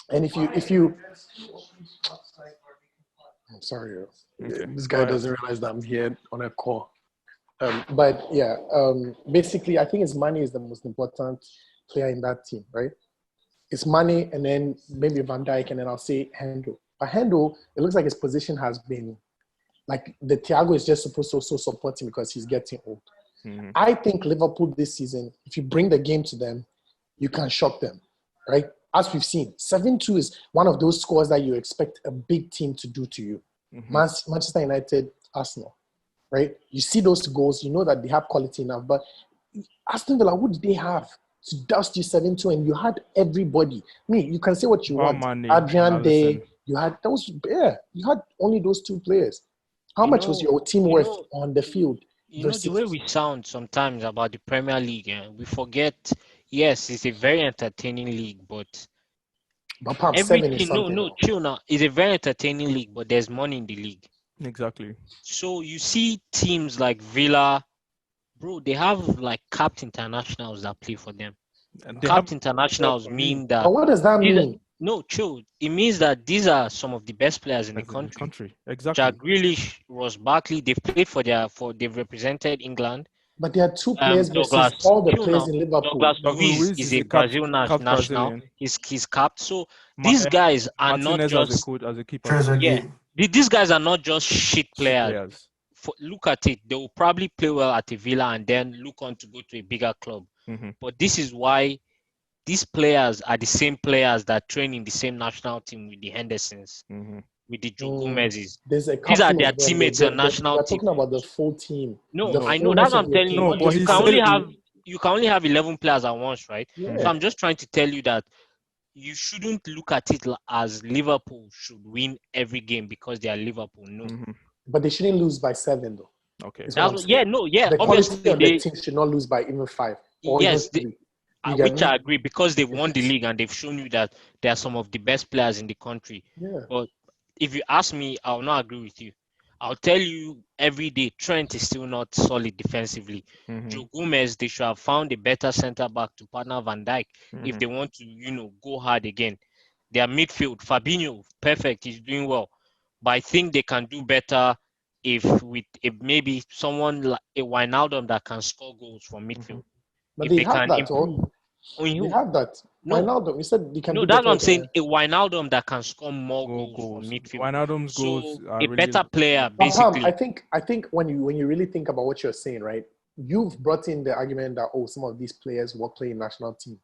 And if you I'm sorry, this guy doesn't realize that I'm here on a call. But yeah, basically I think Mane is the most important player in that team, right? It's Mane and then maybe Van Dijk and then I'll say Hendo. But Hendo, it looks like his position has been like the Thiago is just supposed to also support him because he's getting old. I think Liverpool this season, if you bring the game to them, you can shock them, right? As we've seen, 7-2 is one of those scores that you expect a big team to do to you. Manchester United, Arsenal, right? You see those goals, you know that they have quality enough, but Aston Villa, what did they have to dust you 7-2? And you had everybody. I mean, you can say what you want. Adrian Day, you had only those 2 players. How much was your team worth on the field?
You know, the way we sound sometimes about the Premier League, we forget, yes, it's a very entertaining league, but
perhaps 7 is something.
Chill now. It's a very entertaining league, but there's money in the league.
Exactly.
So you see teams like Villa, bro, they have like capped internationals that play for them. And capped internationals mean that.
But what does that mean?
No, chill. It means that these are some of the best players in the country.
Exactly.
Jack Grealish, Ross Barkley, they've played they've represented England.
But there are 2 players versus all the players in Liverpool.
Douglas Luiz is a Brazil national. He's capped. So these guys are not just
as a keeper.
These guys are not just shit players. Look at it. They will probably play well at a Villa and then look on to go to a bigger club. But this is why these players are the same players that train in the same national team with the Hendersons, with the Joe Gomez's. These are their teammates in national team.
We're talking about the full team.
No, I know. That's what I'm telling you. But you can only have 11 players at once, right? Yeah. So I'm just trying to tell you that you shouldn't look at it as Liverpool should win every game because they are Liverpool. No.
But they shouldn't lose by 7, though.
Okay.
The quality of the team should not lose by even 5.
Yes, which I agree, because they've won the league and they've shown you that they are some of the best players in the country.
Yeah.
But if you ask me, I will not agree with you. I'll tell you every day, Trent is still not solid defensively. Joe Gomez, they should have found a better centre back to partner Van Dijk if they want to, go hard again. Their midfield, Fabinho, perfect, he's doing well. But I think they can do better if maybe someone like a Wijnaldum that can score goals from midfield.
But they have that, They have that. No, Wijnaldum, you said they can.
No, that's what I'm saying. A Wijnaldum that can score more goals from midfield.
Wijnaldum's goals are
a better player, basically.
I think when you really think about what you're saying, right? You've brought in the argument that some of these players will play in national team.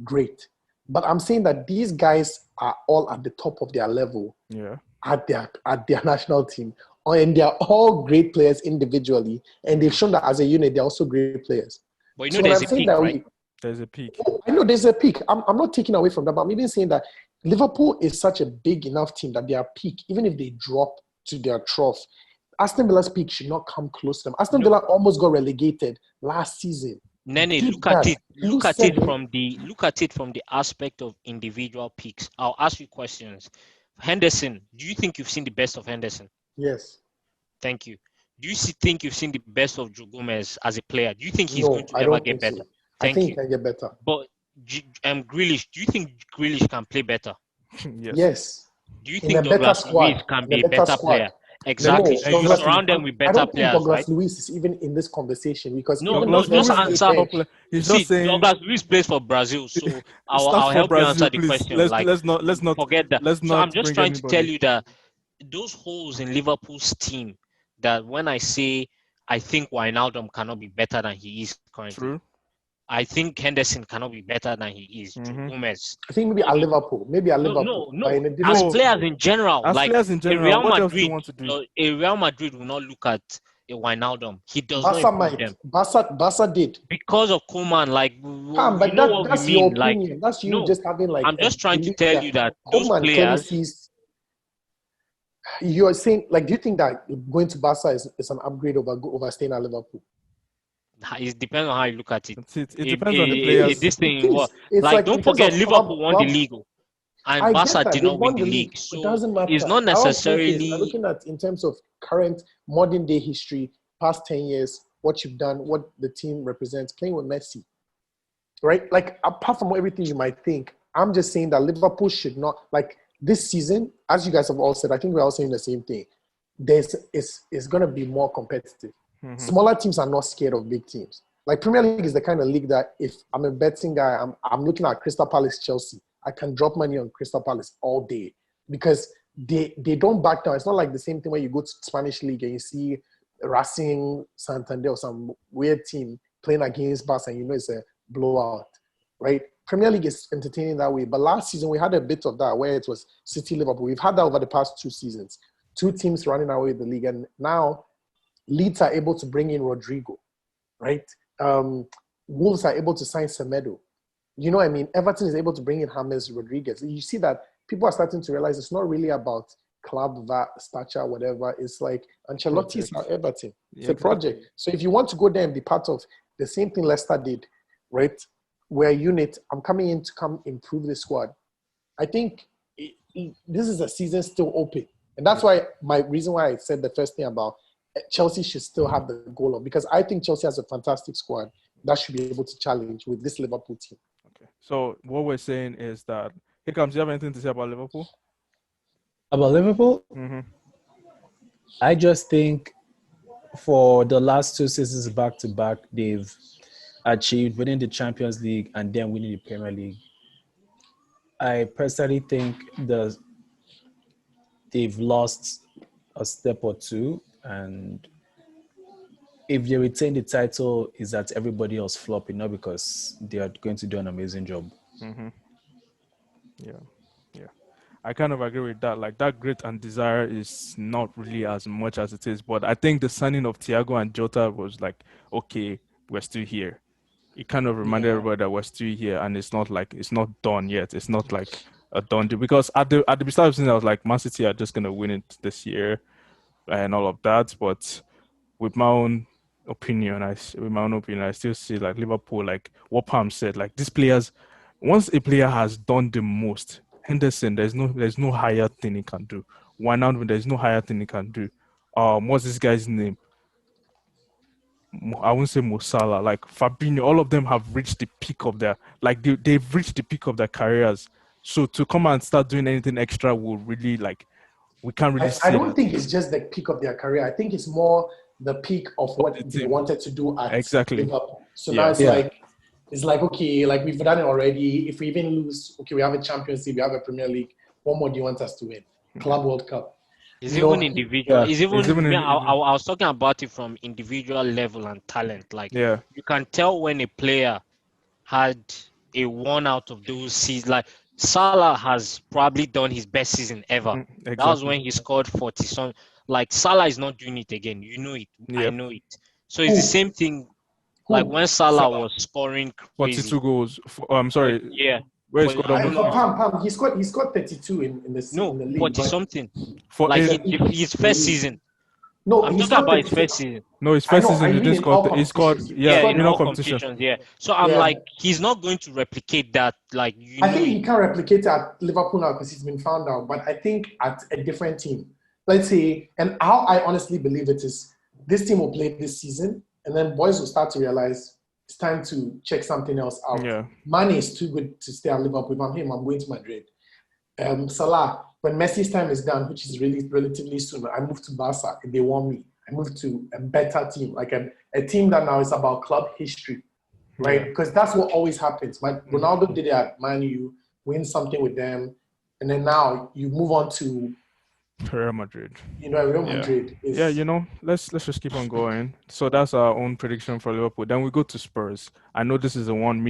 Great, but I'm saying that these guys are all at the top of their level.
Yeah.
At their national team. and they're all great players individually, and they've shown that as a unit, they're also great players.
But you know, there's a peak, right?
There's a peak.
I know there's a peak. I'm not taking away from that, but I'm even saying that Liverpool is such a big enough team that their peak, even if they drop to their trough, Aston Villa's peak should not come close to them. Aston Villa almost got relegated last season.
Nene, look at it from the aspect of individual peaks. I'll ask you questions. Henderson, do you think you've seen the best of Henderson?
Yes.
Thank you. Do you think you've seen the best of Joe Gomez as a player? Do you think he's going to ever get better?
So. I think he can get better.
But Grealish, do you think Grealish can play better?
Yes.
Do you think Douglas Luiz can be a better player? Exactly. So you surround them with better players, right?
Douglas Luiz is even in this conversation because
just answer. Douglas Luiz plays for Brazil, so I'll help you answer the question.
Let's not
forget that.
So
I'm just trying to tell you that those holes in Liverpool's team, that when I say I think Wijnaldum cannot be better than he is currently.
True.
I think Henderson cannot be better than he is. Gomez.
I think maybe at Liverpool.
No. As players in general,
a Real Madrid,
a Real Madrid will not look at a Wijnaldum. He does
Barca
not
might.
them.
Barca did
because of Koeman.
But that's your opinion. That's you just having like.
I'm just trying to tell you that those players.
You're saying, like, do you think that going to Barca is an upgrade over staying at Liverpool?
It depends on how you look at it.
It depends on the players.
This thing, don't forget, Liverpool won the league, and Barca did not win the league. So it doesn't matter. It's not necessarily.
I'm looking at in terms of current modern day history, past 10 years, what you've done, what the team represents, playing with Messi, right? Like, apart from everything you might think, I'm just saying that Liverpool should not, like, this season, as you guys have all said, I think we're all saying the same thing. It's going to be more competitive. Smaller teams are not scared of big teams. Like, Premier League is the kind of league that if I'm a betting guy, I'm looking at Crystal Palace, Chelsea. I can drop money on Crystal Palace all day because they don't back down. It's not like the same thing when you go to Spanish league and you see Racing Santander or some weird team playing against Barca and you know it's a blowout, right? Premier League is entertaining that way. But last season, we had a bit of that where it was City, Liverpool. We've had that over the past 2 seasons. 2 teams running away with the league. And now Leeds are able to bring in Rodrigo, right? Wolves are able to sign Semedo. You know what I mean? Everton is able to bring in James Rodriguez. You see that people are starting to realize it's not really about club stature, whatever. It's like Ancelotti's at Everton. It's a project. So if you want to go there and be part of the same thing Leicester did, right? Where unit, I'm coming in to come improve the squad. I think this is a season still open. And that's why my reason why I said the first thing about Chelsea should still have the goal on, because I think Chelsea has a fantastic squad that should be able to challenge with this Liverpool team.
Okay. So what we're saying is that, kaykamz, do you have anything to say about Liverpool?
About Liverpool? I just think for the last 2 seasons back to back, they've achieved winning the Champions League and then winning the Premier League. I personally think they've lost a step or two, and if they retain the title, is that everybody else flopping, not because they are going to do an amazing job.
Yeah. I kind of agree with that. Like, that grit and desire is not really as much as it is, but I think the signing of Thiago and Jota was like, okay, we're still here. It kind of reminded everybody that we're still here, and it's not done yet. It's not like a done deal, because at the start of the season, I was like, Man City are just gonna win it this year and all of that. But with my own opinion, I still see like Liverpool, like what Pam said, like these players. Once a player has done the most, Henderson, there's no higher thing he can do. Wijnaldum, there's no higher thing he can do. What's this guy's name? I won't say Mo Salah, like Fabinho, all of them have reached the peak of their, like they've reached the peak of their careers. So to come and start doing anything extra will really, like, we can't really
I don't think it's just the peak of their career. I think it's more the peak of what they wanted to do at Liverpool. So now it's like, okay, like we've done it already. If we even lose, okay, we have a Champions League, we have a Premier League. What more do you want us to win? Club World Cup.
It's even individual. I was talking about it from individual level and talent. Like, you can tell when a player had a one out of those seasons. Like, Salah has probably done his best season ever. That was when he scored 40. Like Salah is not doing it again. You know it. I
Yep.
know it. So it's the same thing. Like when Salah was scoring
42
crazy.
goals. I'm
But
sorry.
yeah,
Where he
but
scored
I don't
almost
know.
Pam, he scored 32 in
No,
the league,
40
but
something.
for
Like
it.
his first season.
no,
I'm
he
talking
scored
about his
32.
first season.
No, his
I
first
know.
season
I
he
mean
didn't
in
score.
all
He scored,
competitions. He
yeah,
Yeah,
scored
in
minor
all
competitions.
competitions. Yeah. So I'm
Yeah.
like, he's not going to replicate that. Like you
I
know
think
it.
he can replicate at Liverpool now because he's been found out. But I think at a different team, let's say, and how I honestly believe it is, this team will play this season, and then boys will start to realize it's time to check something else out.
Yeah.
Mane is too good to stay at Liverpool. If I'm him, I'm going to Madrid. Salah, when Messi's time is done, which is really relatively soon, I move to Barca if they want me. I move to a better team, like a team that now is about club history, right?
Yeah.
Because that's what always happens. Ronaldo did it at Man U, win something with them, and then now you move on to
Real Madrid.
Real
Yeah.
Madrid.
Yeah, let's just keep on going. So that's our own prediction for Liverpool. Then we go to Spurs. I know this is the one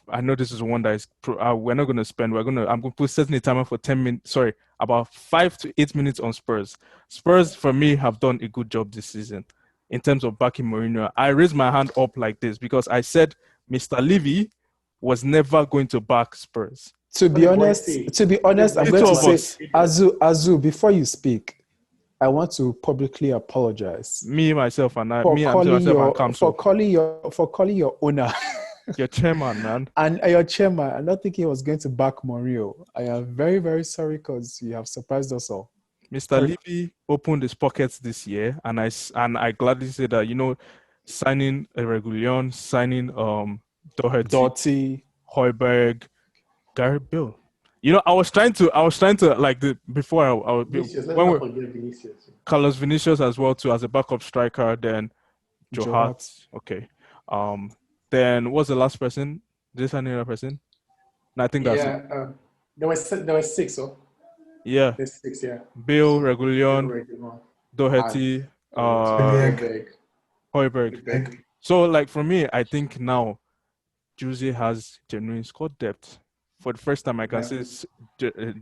I know this is one that is we're not going to spend. I'm going to put setting a timer for 10 minutes. Sorry, about 5 to 8 minutes on Spurs. Spurs for me have done a good job this season in terms of backing Mourinho. I raised my hand up like this because I said Mr. Levy was never going to back Spurs.
To be honest, I'm going to say, Azu, before you speak, I want to publicly apologize.
Myself, and
Kamso. For calling your owner.
Your chairman, man.
And your chairman, I'm not thinking he was going to back Mourinho. I am very, very sorry because you have surprised us all.
Mr. Levy opened his pockets this year, and I gladly say that, signing Regulion, signing Doherty, Højbjerg, Gary Bill. I was trying to like before I
Vinicius, let's not forget Vinicius.
Carlos Vinicius as well too as a backup striker. Then Joe Hart. Okay. Then what's the last person? Did they sign another person? No, I think that's it.
There were six, oh.
Yeah.
There's six, yeah.
Bill, Regulion, Doherty, Højbjerg. So, like, for me, I think now Jose has genuine squad depth. For the first time, I can say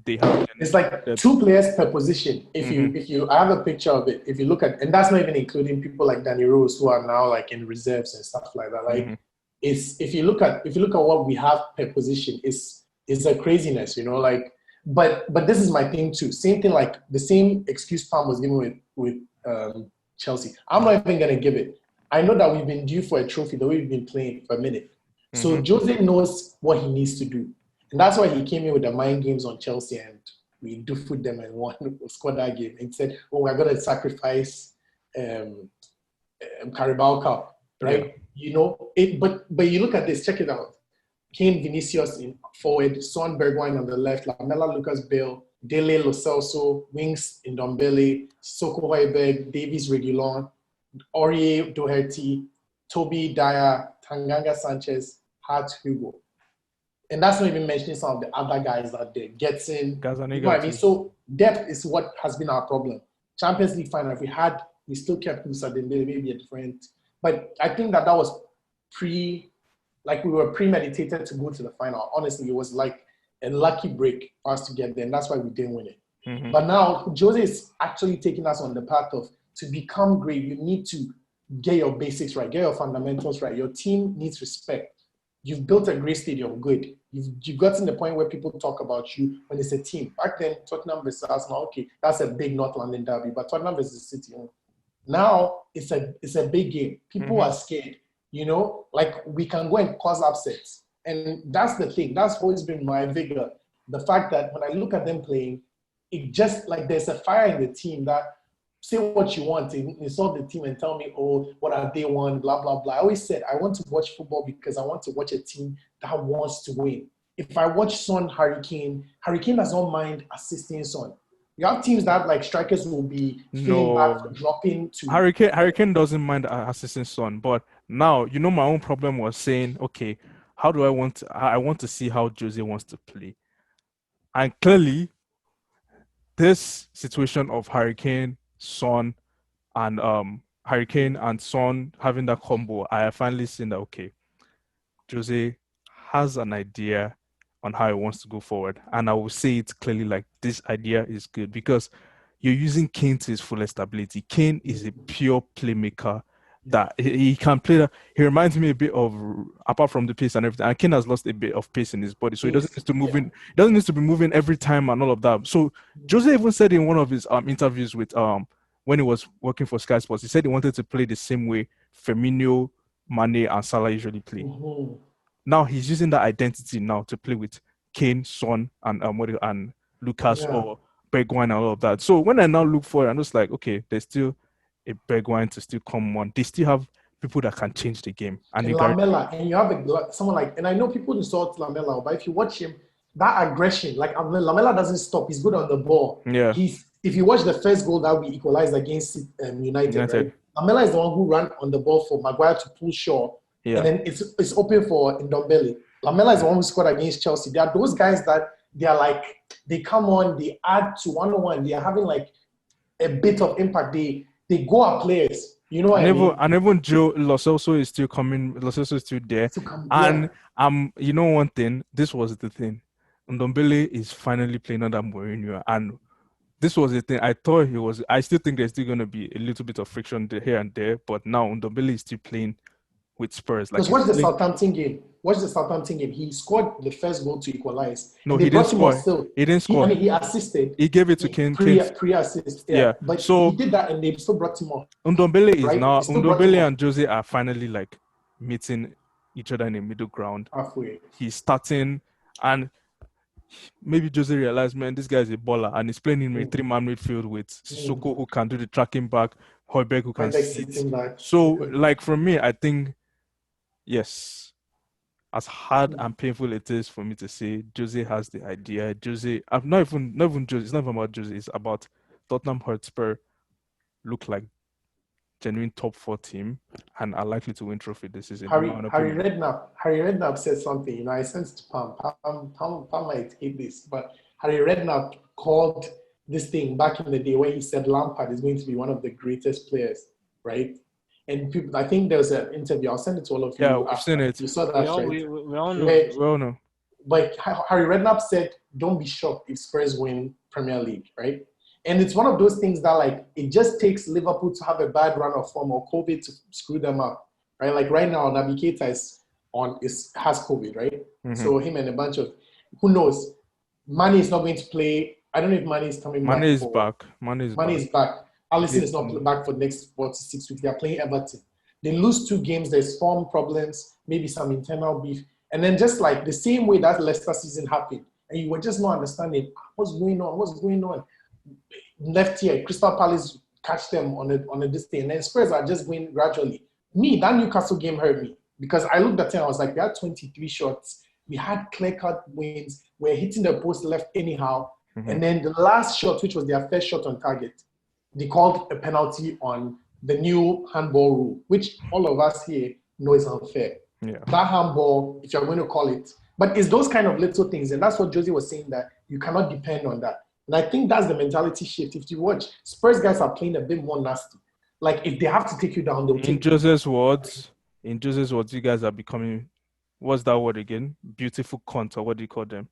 they have.
It's like depth. 2 players per position. If you, I have a picture of it. If you look at, and that's not even including people like Danny Rose who are now like in reserves and stuff like that. Like, it's if you look at what we have per position, it's a craziness, Like, but this is my thing too. Same thing, like the same excuse Palm was given with Chelsea. I'm not even gonna give it. I know that we've been due for a trophy the way we've been playing for a minute. So Jose knows what he needs to do. And that's why he came in with the mind games on Chelsea and we do-foot them and scored that game. And said, we're going to sacrifice Carabao Cup, right?
Yeah.
But you look at this, check it out. Kane, Vinicius in forward, Son Bergwijn on the left, Lamela, Lucas Bale, Dele, Lo Celso, wings in Ndombele, Soko Højbjerg, Davies Reguilon, Aurier, Doherty, Toby, Dyer, Tanganga Sanchez, Hart, Hugo. And that's not even mentioning some of the other guys out there. Getson, you know what I mean? So depth is what has been our problem. Champions League final, if we still kept Musa Dembele, maybe a different. But I think that was we were premeditated to go to the final. Honestly, it was like a lucky break for us to get there, and that's why we didn't win it. But now Jose is actually taking us on the path of to become great. You need to get your basics right, get your fundamentals right. Your team needs respect. You've built a great stadium, good. You've gotten to the point where people talk about you when it's a team. Back then, Tottenham versus Arsenal, okay, that's a big North London derby, but Tottenham versus City. Now it's a big game. People are scared, like we can go and cause upsets. And that's the thing. That's always been my vigor. The fact that when I look at them playing, it just like there's a fire in the team that say what you want, insult the team and tell me, oh, what have they won, blah, blah, blah. I always said, I want to watch football because I want to watch a team that wants to win. If I watch Harry Kane does not mind assisting Son. You have teams that have like strikers will be feeling bad for dropping to...
Harry Kane doesn't mind assisting Son, but now, my own problem was saying, okay, how do I want to see how Jose wants to play. And clearly, this situation of Harry Kane, Son, and Harry Kane and Son having that combo, I have finally seen that, okay, Jose has an idea on how he wants to go forward. And I will say it clearly, like, this idea is good because, you're using Kane to his fullest ability. Kane is a pure playmaker that he can play that. He reminds me a bit of, apart from the pace and everything, and Kane has lost a bit of pace in his body, so he doesn't need to move in. He doesn't need to be moving every time and all of that. So Jose even said in one of his interviews with when he was working for Sky Sports, he said he wanted to play the same way Firmino, Mane, and Salah usually play. Now he's using that identity now to play with Kane, Son, and Lucas or Bergwijn and all of that. So when I now look for it, I'm just like, okay, there's still a Bergwijn to still come on. They still have people that can change the game. And
Lamela, and you have someone like, and I know people insult Lamela, but if you watch him, that aggression, like Lamela doesn't stop. He's good on the ball.
Yeah.
If you watch the first goal that we equalized against United, right? Lamela is the one who ran on the ball for Maguire to pull Shaw. Yeah. And then it's open for Ndombele. Lamela is the one who scored against Chelsea. There are those guys that they are like, they come on, they add to 1-on-1. They are having like a bit of impact. They go at players. You know what I mean?
And even Joe Lo Celso is still coming. Lo Celso is still there. And you know one thing, this was the thing. Ndombele is finally playing under Mourinho, and this was the thing. I still think there's still going to be a little bit of friction here and there, but now Ndombele is still playing with Spurs.
Because watch the Southampton game. He scored the first goal to equalize.
No, he didn't score. He didn't score.
He assisted.
He gave it to Kane.
Pre-assist. Yeah. But
so
he did that and they still brought him off.
Ndombele and Jose are finally like meeting each other in the middle ground.
Halfway.
He's starting, and maybe Jose realized, man, this guy is a baller, and he's playing in a 3-man midfield with Sissoko who can do the tracking back, Højbjerg who can sit. So, like, for me, I think, yes, as hard and painful it is for me to say, Jose has the idea. I'm not even Jose. It's not even about Jose. It's about Tottenham Hotspur look like genuine top 4 team and are likely to win trophy this season.
Harry Redknapp said something. I sensed Pam might hate this, but Harry Redknapp called this thing back in the day where he said Lampard is going to be one of the greatest players, right? And people, I think there was an interview. I'll send it to all of you.
Yeah, we've seen it.
You saw that, right?
We all know.
We all know.
But Harry Redknapp said, "Don't be shocked if Spurs win Premier League," right? And it's one of those things that, like, it just takes Liverpool to have a bad run of form or COVID to screw them up, right? Like right now, Naby Keita has COVID, right? So him and a bunch of, who knows? Mane is not going to play. I don't know if Mane is coming back.
Mane is
back. Alisson is not back for the next 4 to 6 weeks. They are playing Everton. They lose 2 games. There's form problems, maybe some internal beef. And then just like the same way that Leicester season happened, and you were just not understanding what's going on. Left here, Crystal Palace catch them on a this thing, and then Spurs are just going gradually. That Newcastle game hurt me because I looked at it and I was like, we had 23 shots, we had clear-cut wins, we're hitting the post left anyhow, and then the last shot, which was their first shot on target, they called a penalty on the new handball rule, which all of us here know is unfair.
Yeah.
That handball, if you're going to call it, but it's those kind of little things, and that's what Josie was saying, that you cannot depend on that. And I think that's the mentality shift. If you watch, Spurs guys are playing a bit more nasty. Like, if they have to take you down, they'll take you.
In Jose's words, you guys are becoming, what's that word again? Beautiful cunt, or what do you call them?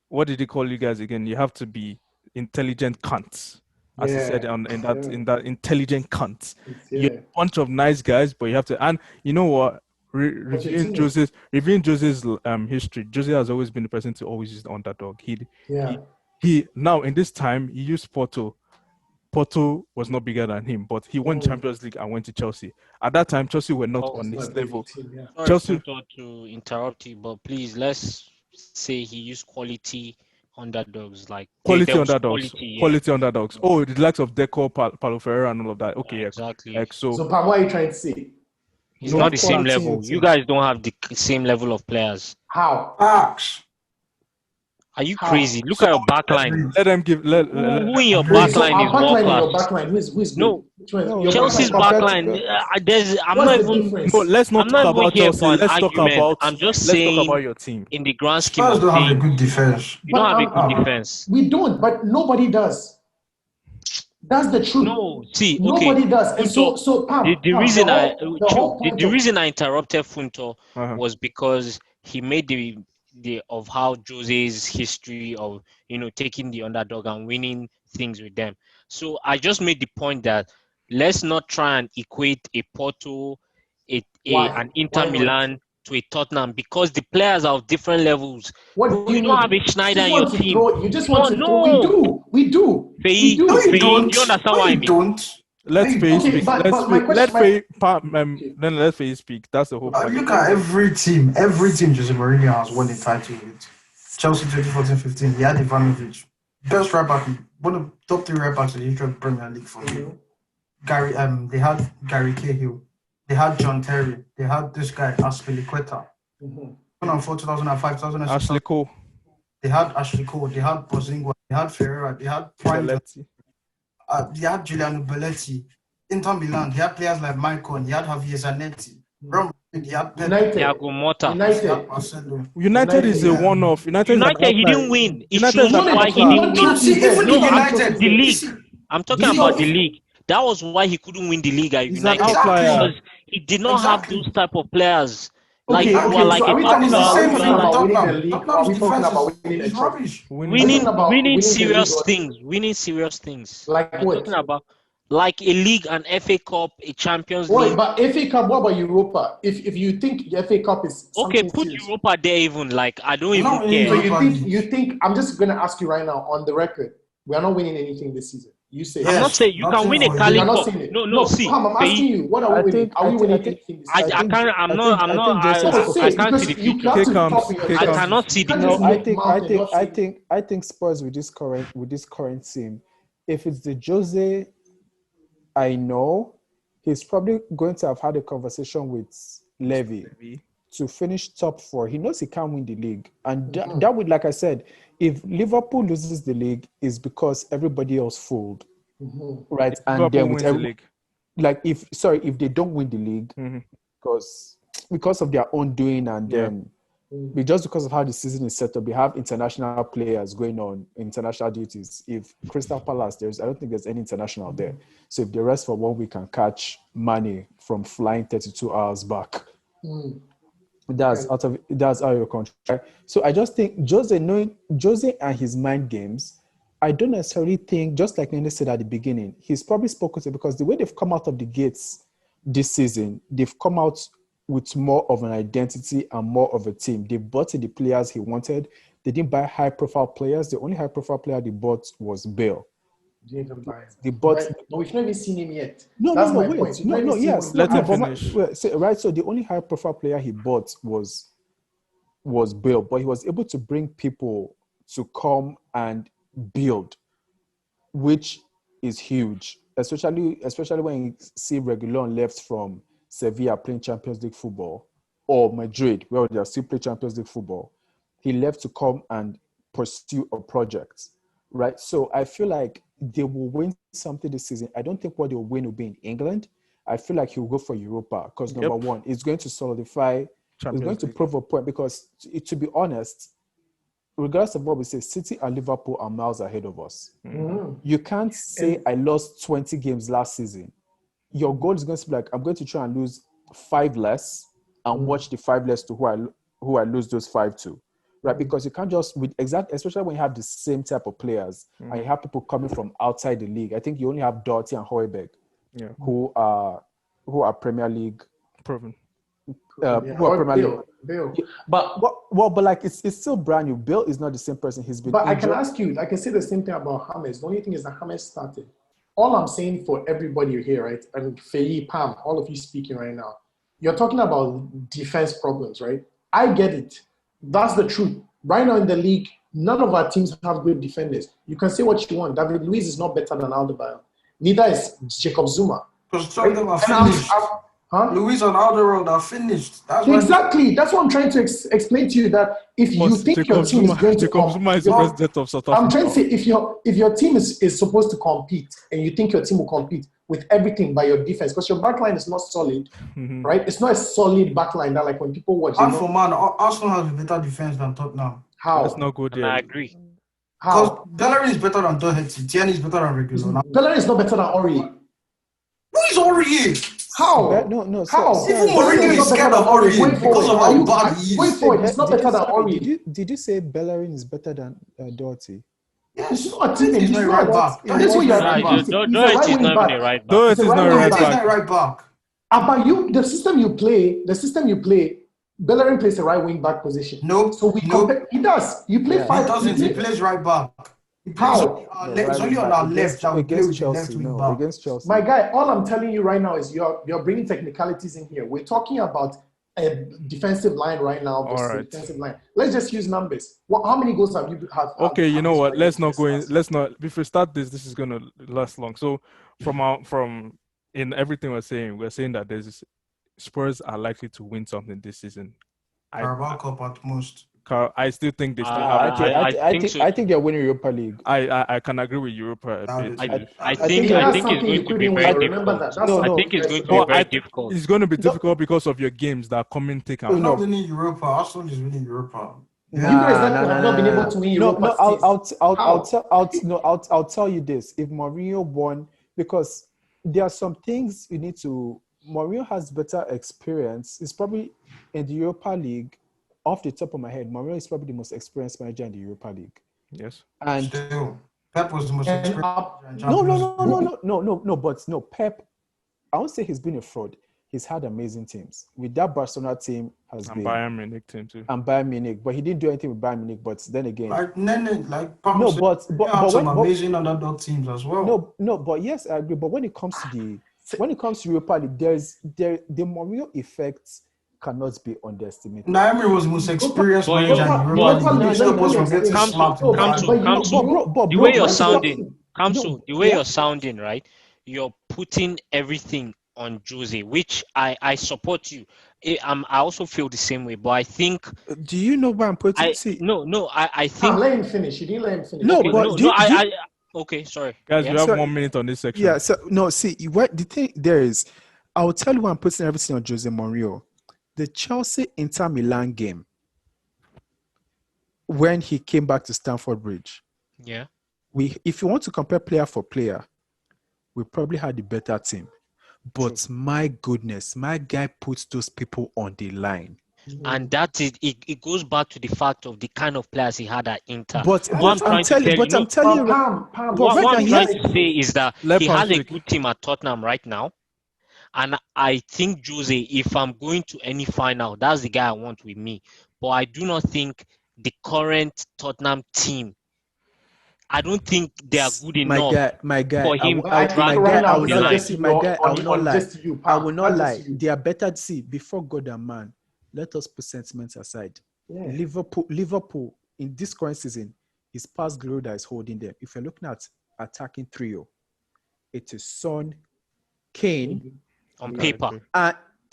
What did he call you guys again? You have to be intelligent cunts. As he said in that intelligent cunts. You're a bunch of nice guys, but you have to, and you know what? Reviewing Jose's history, Jose has always been the person to always use the underdog. He now in this time he used Porto. Porto was not bigger than him, but he won Champions League and went to Chelsea. At that time, Chelsea were not on his level.
Sorry to interrupt you, but please let's say he used quality underdogs, like
quality underdogs. Oh, the likes of Deco, Paulo Ferreira, and all of that. Okay,
exactly.
So, Pam, what are you trying to say?
It's not the same level. You guys don't have the same level of players.
How?
Are you crazy? Look at your backline.
Let them give.
Who in your backline is more class?
Who is
no. Chelsea's backline. I'm not even.
No, let's not talk about Chelsea. Let's talk about.
I'm just saying.
Let's talk about your team.
In the grand scheme
Spurs
of
don't have a
things,
good defense.
you don't have a good defense.
We don't, but nobody does. That's the truth.
No, see,
nobody does. And so Pam,
the reason I interrupted Funto was because he made the of how Jose's history of taking the underdog and winning things with them. So I just made the point that let's not try and equate a Porto, an Inter Milan to a Tottenham, because the players are of different levels.
What do you
don't
mean?
have a Schneider in
You
your
just want to
team.
throw. You just want to throw.
No.
We do.
Feyi,
No, you
Feyi,
don't.
do you understand
No,
what I
you
mean?
don't.
Let's
No, you
Feyi
don't.
speak.
but
Let's
my
Feyi,
question-
then let Feyi speak. That's the whole point.
Look at every team Jose Mourinho has won a title with. Chelsea 2014-15, he had Ivanovic. Best right back, one of the top 3 right backs in the history of the Premier League for me. They had Gary Cahill, they had John Terry, they had this guy, Aspilicueta. 2004, 2005, 2006.
Ashley Cole.
They had Ashley Cole, they had Bozingua, they had Ferreira, they had Prime. They had Giuliano Belletti. Inter Milan, they had players like Maicon, they had Javier Zanetti. They had
Thiago Motta.
United is a one-off. United
He didn't win. It
United
shows
is an
why he
outlier.
didn't win.
Even United,
The league. I'm talking about the league. That was why he couldn't win the league at
He's an
United.
outlier.
Because he did not have those type of players.
Okay,
Like, you are like
so
a
are we talking
Tottenham.
about winning the league, or are we talking about winning a trophy?
Winning serious things. Winning serious things.
Like
I'm
what?
talking about like a league, an FA Cup, a Champions
Wait,
League.
but FA Cup, what about Europa? If you think the FA Cup is
Okay,
something
put
serious,
Europa there even. Like, I don't even
No,
care.
so you think I'm just gonna ask you right now on the record, we are not winning anything this season. You say
I'm not saying you can win a Cali Cup. No, see.
I'm asking you, what are we winning? Are we winning anything this season?
I can't. I'm not. I can't see the future. I cannot see the future.
I think Spurs with this current team, if it's the Jose, I know he's probably going to have had a conversation with Levy to finish top 4. He knows he can't win the league, and that would, like I said, if Liverpool loses the league, is because everybody else fooled, right?
If
and
Liverpool
then
wins the league.
like if they don't win the league, because of their own doing, and then just because of how the season is set up, they have international players going on international duties. If Crystal Palace, I don't think there's any international there. So if they rest for 1 week and catch money from flying 32 hours back, that's out of your contract. So I just think Jose and his mind games, I don't necessarily think, just like Nene said at the beginning, he's probably spoken to, because the way they've come out of the gates this season, they've come out with more of an identity and more of a team. They bought in the players he wanted. They didn't buy high-profile players. The only high-profile player they bought was Bale. They bought,
but we've not even seen him yet.
No, yes.
Let him finish.
Right, so the only high-profile player he bought was Bale, but he was able to bring people to come and build, which is huge, especially when you see Reguilon left from Sevilla playing Champions League football, or Madrid, where they are still playing Champions League football. He left to come and pursue a project, right? So I feel like they will win something this season. I don't think what they'll win will be in England. I feel like he'll go for Europa because, number one, it's going to solidify, it's going to prove a point, because to be honest, regardless of what we say, City and Liverpool are miles ahead of us. You can't say I lost 20 games last season. Your goal is going to be like, I'm going to try and lose 5 less and watch the 5 less to who I lose those 5 to, right? Because you can't just, especially when you have the same type of players and you have people coming from outside the league. I think you only have Doherty and Højbjerg, who are Premier League
proven.
Who are Premier League. But like it's still brand new. Bill is not the same person. He's been.
But I can ask you, I can say the same thing about James. The only thing is that James started. All I'm saying for everybody here, right? And Feyi, Pam, all of you speaking right now, you're talking about defense problems, right? I get it. That's the truth. Right now in the league, none of our teams have good defenders. You can say what you want. David Luiz is not better than Alderweireld. Neither is Jacob Zuma.
Because some of them are finished. Luiz and Alderweireld are finished.
Exactly. That's what I'm trying to explain to you, that if you think your team is going to compete,
Zuma is the president of South Africa.
I'm trying to say, if your team is supposed to compete and you think your team will compete with everything by your defense, because your backline is not solid, right? It's not a solid backline that, like, when people watch.
For man, Arsenal has a better defense than Tottenham.
How?
That's not good.
I agree.
Because Bellerin is better than Doherty. Tierney is better than Reguilon.
Bellerin is not better than Aurier.
Who is Aurier?
How?
How? Even Mourinho is scared of Aurier because of how bad he is.
Going forward, he's not better than Aurier.
Did you say Bellerin is better than Doherty?
Yes,
He's not a teammate.
he's
He's
not a
not.
right back.
That is what
He's
you're
not a right
Nah,
back.
thinking. He's a
Doherty
right
is
wing
not even
back.
a right back.
Doherty
He's a
is
right
not a
wing
right
He's
back.
not a
back.
right back.
But the system you play, Bellerin plays the right wing back position.
No,
So we
no,
compare. He does. You play
Yeah.
he
five.
doesn't. He
You play,
plays right back. He plays
how?
it's only on our left that we play
against
with the left
Chelsea.
wing
No,
back.
against Chelsea.
My guy, all I'm telling you right now is you're bringing technicalities in here. We're talking about a defensive line right now versus
All
a
right.
defensive line. Let's just use numbers. How many goals have you have?
Okay, you know
this
what?
guy
Let's not
against
go in.
us?
Let's not. If we start this is gonna last long. So, from in everything we're saying that Spurs are likely to win something this season.
Carabao Cup at most.
I still think they still
I
have.
I think they're winning Europa League.
I can agree with Europa a bit.
I
That's
think it's
something you
going to be
couldn't
very
win. Remember
difficult.
that. That's
No,
something
no.
I think it's
you
going
guys
to be
should
very
know.
difficult.
It's going to be difficult because of your games that come in thick and
We're
fast.
not winning Europa. Arsenal is winning Europa.
You guys have not been able to win Europa.
No,
How?
I'll tell you this. If Mourinho won, because there are some things you need to. Mourinho has better experience. He's probably in the Europa League. Off the top of my head, Mourinho is probably the most experienced manager in the Europa League.
Yes.
And
Still, Pep was the most
And
experienced. in
no,
Champions League.
but no, Pep. I won't say he's been a fraud. He's had amazing teams. With that Barcelona team has
And
been
Bayern Munich team too.
and Bayern Munich, but he didn't do anything with Bayern Munich. But then again,
Like Nene, like Pam
no,
said,
but
we have some
when
amazing underdog teams as well.
no, but yes, I agree. But when it comes to Europa League, the Mourinho effect cannot be underestimated.
Naomi was the most experienced
But
manager in Europa League. He didn't stop us from getting slapped in the final.
The way you're sounding,
No,
the way you're sounding, right? You're putting everything on Jose, which I support you. I also feel the same way, but I think
do you know why I'm putting?
I think
let him finish. You didn't let him finish.
No,
Okay,
but
okay, sorry.
Guys,
Yeah?
we have
So-
1 minute on this section.
Yeah, so no, see what the thing there is, I will tell you why I'm putting everything on Jose Mourinho. The Chelsea Inter Milan game when he came back to Stamford Bridge.
Yeah.
If you want to compare player for player, we probably had the better team. But my goodness, my guy puts those people on the line.
And that is it goes back to the fact of the kind of players he had at Inter.
But
What I'm trying to tell you,
Pam,
what I'm
he
trying
has-
to say is that
Let
he
Pam
has a
speak.
good team at Tottenham right now. And I think Jose, if I'm going to any final, that's the guy I want with me. But I do not think the current Tottenham team, I don't think they are good enough
my guy,
for him
I
to drag
right now,
down the
it's not
line.
just
my guy, I will not lie.
Just you,
I
Pam.
will not
Not
lie.
just you.
They are better. See, before God and man, let us put sentiments aside.
Yeah.
Liverpool in this current season is past glory that is holding them. If you're looking at attacking trio, it is Son, Kane,
On paper.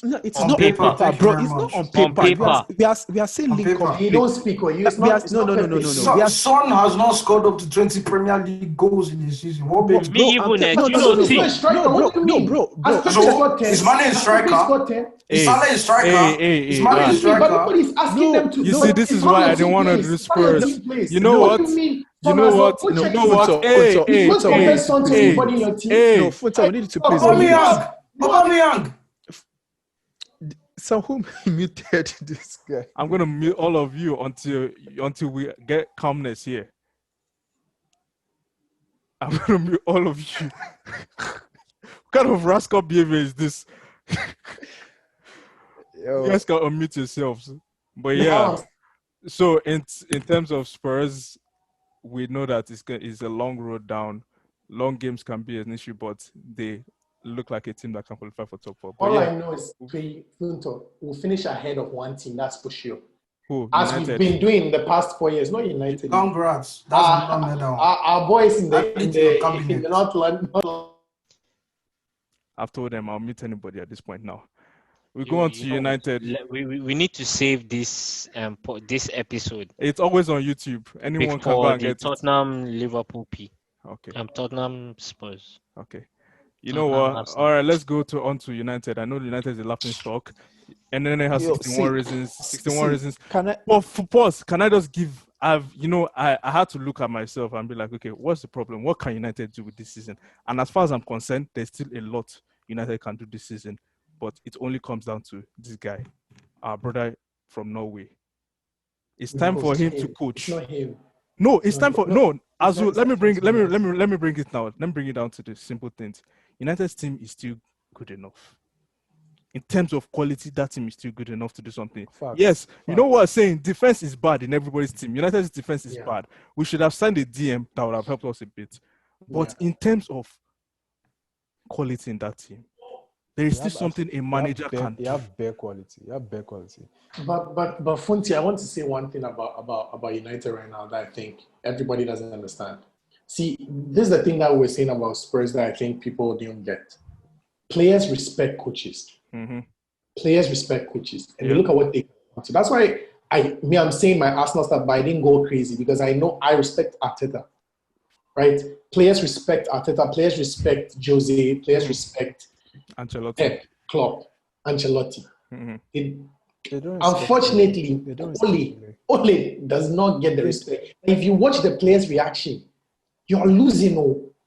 no, it's
On
not
paper,
on paper,
thank you
bro.
very
It's not
much.
on paper.
paper.
We are saying
On
link
paper.
up.
He don't speak. Or it's not.
No.
Son has not scored up to 20 Premier League goals in the season. What
Bro,
baby?
Me even
I'm
next,
no,
you
no,
know,
no,
see.
no,
Striker, what do you mean?
bro.
So, is Mane a striker? Is Salah a striker?
Hey,
Is Mane a
But
striker?
nobody's asking them to.
You see, this is why I didn't want to do Spurs. You know what? You know what? You know what? Hey,
anybody in your team.
No, Funta, we need to please.
Aubameyang.
So who muted this guy?
I'm gonna mute all of you until we get calmness here. I'm gonna mute all of you. What kind of rascal behavior is this? You guys can unmute yourselves. But yeah, so in terms of Spurs, we know that it's a long road down. Long games can be an issue, but they look like a team that can qualify for top 4. But
All
yeah,
I know is Funto will finish ahead of one team. That's for sure.
who?
As
United.
we've been doing in the past 4 years, not United.
Congrats. That's another medal.
Our boys in
That is your
the
cabinet.
North London.
I've told them I'll mute anybody at this point now. We go on to United.
We need to save this this episode
It's always on YouTube. Anyone can go
before
and
the
get it.
Tottenham Liverpool
Okay.
Tottenham Spurs.
Okay. You know
Tottenham
what?
Arsenal.
All right, let's go on to United. I know United is a laughing stock. And then it has 61 reasons. 61 reasons.
Can I?
But for pause, can I just give I had to look at myself and be like, okay, what's the problem? What can United do with this season? And as far as I'm concerned, there's still a lot United can do this season. But it only comes down to this guy, our brother from Norway. It's time for him to coach.
It's not him.
No, it's time for no. Azu, let me bring it now. Let me bring it down to the simple things. United's team is still good enough. In terms of quality, that team is still good enough to do something.
Facts.
Yes, you know what I'm saying? Defense is bad in everybody's team. United's defense is bad. We should have signed a DM that would have helped us a bit. But in terms of quality in that team, there is still something a manager can do.
You have bare quality.
But Funti, I want to say one thing about United right now that I think everybody doesn't understand. See, this is the thing that we were saying about Spurs that I think people don't get. Players respect coaches.
Mm-hmm.
Players respect coaches, and you look at what they want to. That's why I'm saying my Arsenal stuff, but I didn't go crazy because I know I respect Arteta. Right? Players respect Arteta. Players respect Jose. Players respect
Ancelotti.
Pep, Klopp, Ancelotti.
Mm-hmm.
Unfortunately, Ole does not get the respect. If you watch the players' reaction, you're losing.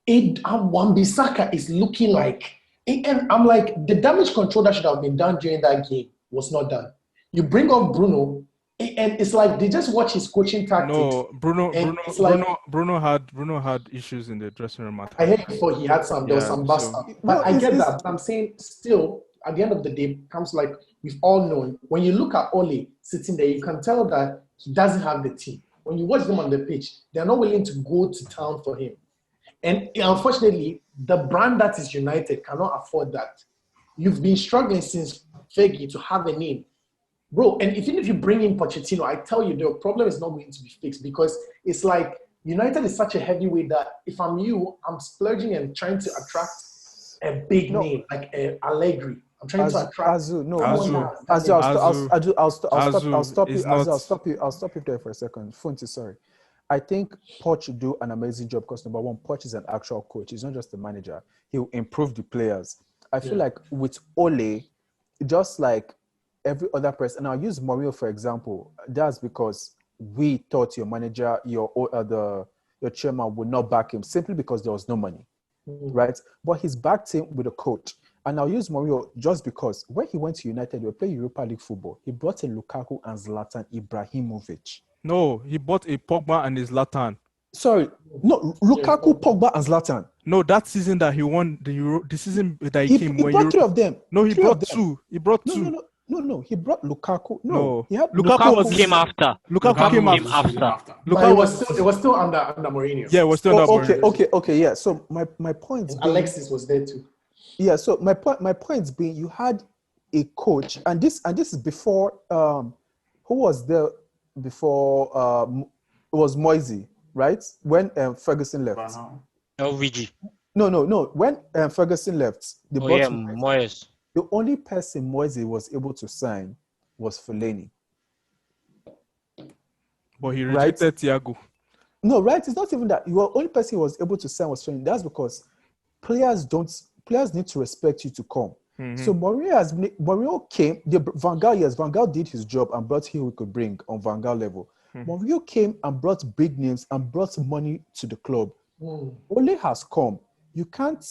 Wan-Bissaka is looking like, and I'm like, the damage control that should have been done during that game was not done. You bring off Bruno, and it's like they just watch his coaching tactics.
No, Bruno had issues in the dressing room.
I heard before he had some. There was some bust up. But I get that. But I'm saying still, at the end of the day, comes like we've all known. When you look at Ole sitting there, you can tell that he doesn't have the team. When you watch them on the pitch, they're not willing to go to town for him. And unfortunately, the brand that is United cannot afford that. You've been struggling since Feyi to have a name. Bro, and even if you bring in Pochettino, I tell you, the problem is not going to be fixed because it's like United is such a heavyweight that if I'm you, I'm splurging and trying to attract a big name like Allegri. I'm trying to attract.
I'll stop you there for a second. Funti, sorry. I think Poch will do an amazing job because number one, Poch is an actual coach. He's not just a manager. He'll improve the players. I feel like with Ole, just like every other person, and I'll use Mourinho for example. That's because we thought your manager, your chairman would not back him simply because there was no money, right? But he's backed him with a coach. And I'll use Mourinho just because when he went to United, they were playing Europa League football. He brought in Lukaku and Zlatan Ibrahimovic.
No, he bought a Pogba and his Zlatan.
Sorry, no, Lukaku, Pogba, and Zlatan.
No, that season that he won the Euro, the season that he came.
He brought three of them.
No, he brought two. He brought two.
No. He brought Lukaku.
No.
He had
Lukaku came after.
Lukaku came after.
It was still under Mourinho.
Yeah, it was still under Mourinho.
Okay. Yeah. So my point.
Alexis was there too.
Yeah. So my point being, you had a coach, and this is before. Who was there before? It was Moisey, right? When Ferguson left.
LVG.
No. When Ferguson left,
Moyes.
The only person Moisey was able to sign was Fellaini.
But he rejected Thiago.
No, right? It's not even that. The only person he was able to sign was Fellaini. That's because players need to respect you to come. Mm-hmm. So Mourinho came. Van Gaal did his job and brought who he could bring on Van Gaal level. Mm-hmm. Mourinho came and brought big names and brought money to the club. Ole has come. You can't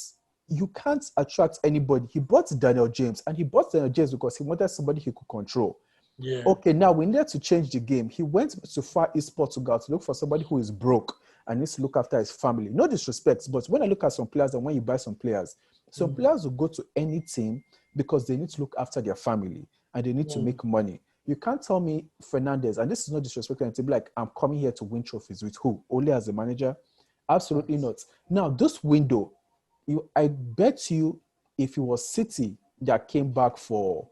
attract anybody. He bought Daniel James, and he bought Daniel James because he wanted somebody he could control. Yeah. Okay, now we needed to change the game. He went to Far East Portugal to look for somebody who is broke and needs to look after his family. No disrespect, but when I look at some players and when you buy some players will go to any team because they need to look after their family and they need to make money. You can't tell me Fernandes, and this is not disrespectful, to be like, I'm coming here to win trophies with who? Ole as a manager? Absolutely not. Now, this window, I bet you if it was City that came back for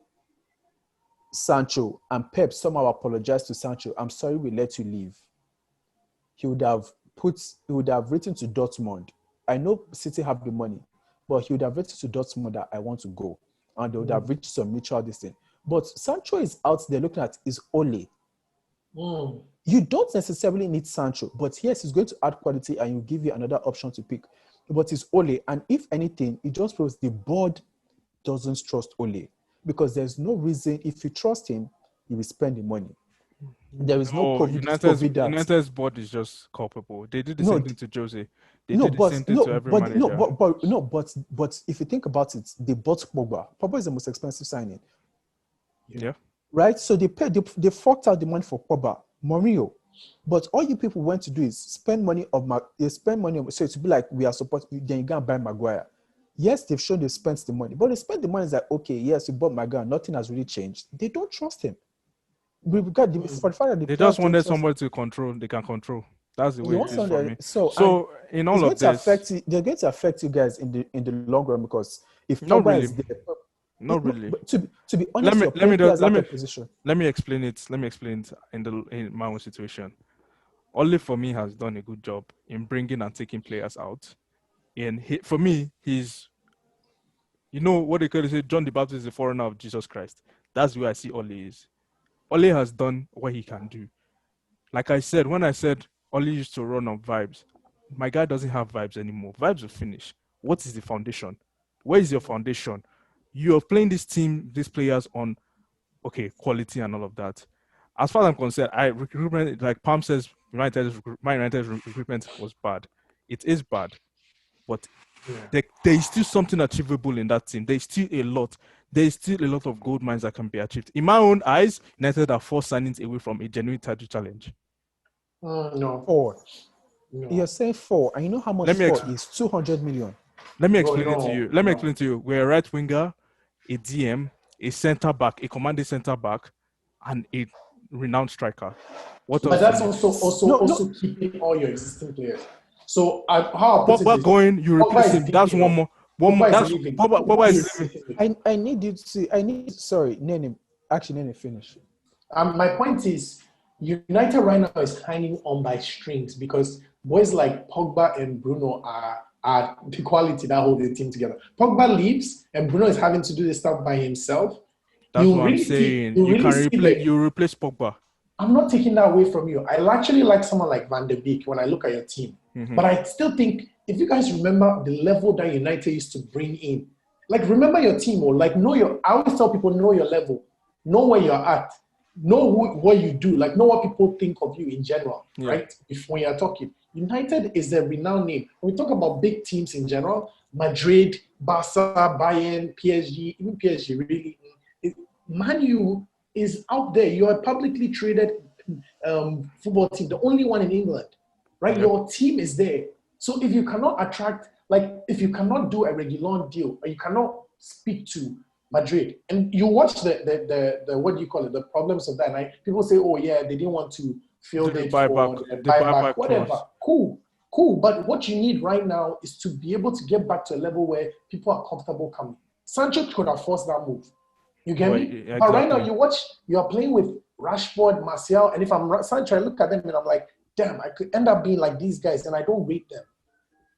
Sancho and Pep somehow apologized to Sancho, I'm sorry we let you leave, he would have written to Dortmund. I know City have the money, but he would have written to Dortmund that I want to go, and they would have reached some mutual distance. But Sancho is out there looking at his Ole. You don't necessarily need Sancho, but yes, he's going to add quality and he'll give you another option to pick. But it's Ole, and if anything, it just proves the board doesn't trust Ole, because there's no reason. If you trust him, he will spend the money. There is no
United's board is just culpable. They did the same thing to Jose. They did the same thing to every manager.
But if you think about it, they bought Pogba. Pogba is the most expensive signing.
Yeah.
Right? So they forked out the money for Pogba. Mourinho, But all you people went to do is spend money so to be like we are supporting. Then you go and buy Maguire. Yes, they've shown they spent the money, but they spent the money is like, okay, yes, you bought Maguire, nothing has really changed. They don't trust him. We've got for the fact that
They just wanted somebody to control. They can control. That's the way it is for me. So in all of this,
they're going to affect you guys in the long run because if
not
Pogba
really,
is there,
not really.
To be honest,
let me explain it. Let me explain it in my own situation. Oli for me has done a good job in bringing and taking players out. And for me, he's, you know what they call it, John the Baptist is the forerunner of Jesus Christ. That's where I see Oli is. Oli has done what he can do. Like I said, when I said Oli used to run on vibes, my guy doesn't have vibes anymore. Vibes will finish. What is the foundation? Where is your foundation? You are playing this team, these players on, okay, quality and all of that. As far as I'm concerned, recruitment, like Pam says, my United's recruitment was bad. It is bad, but there is still something achievable in that team. There is still a lot. There is still a lot of gold mines that can be achieved. In my own eyes, United are 4 signings away from a genuine title challenge.
No.
4.
No.
You're saying 4, and you know how much 4 is? 200 million.
Let me explain it to you. Let me explain to you. We're a right winger, a DM, a centre back, a commanding centre back, and a renowned striker.
But that's also keeping all your existing players. So how
Pogba going, you replace him. That's one more. Pogba is leaving.
I need you to see. Sorry, Nene. Actually, Nene, finish.
My point is, United right now is hanging on by strings because boys like Pogba and Bruno are the quality that hold the team together. Pogba leaves and Bruno is having to do this stuff by himself.
That's what I'm saying. You replace Pogba.
I'm not taking that away from you. I actually like someone like Van de Beek when I look at your team. Mm-hmm. But I still think, if you guys remember the level that United used to bring in, like remember your team or like I always tell people, know your level, know where you're at, know what you do, like know what people think of you in general, right? When you're talking. United is a renowned name. When we talk about big teams in general, Madrid, Barca, Bayern, PSG, even PSG really, Man U is out there. You're a publicly traded football team, the only one in England, right? Yep. Your team is there. So if you cannot attract, if you cannot do a regular deal, or you cannot speak to Madrid, and you watch the what do you call it, the problems of that night, people say, oh yeah, they didn't want to field it for the buyback, whatever. Cool. But what you need right now is to be able to get back to a level where people are comfortable coming. Sancho could have forced that move. You get me? Exactly. But right now, you are playing with Rashford, Martial, and if I'm Sancho, I look at them and I'm like, damn, I could end up being like these guys, and I don't rate them.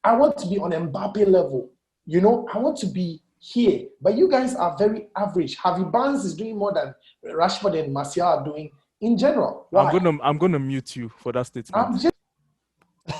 I want to be on Mbappe level. You know, I want to be here. But you guys are very average. Javi Barnes is doing more than Rashford and Martial are doing in general. Why?
I'm gonna mute you for that statement.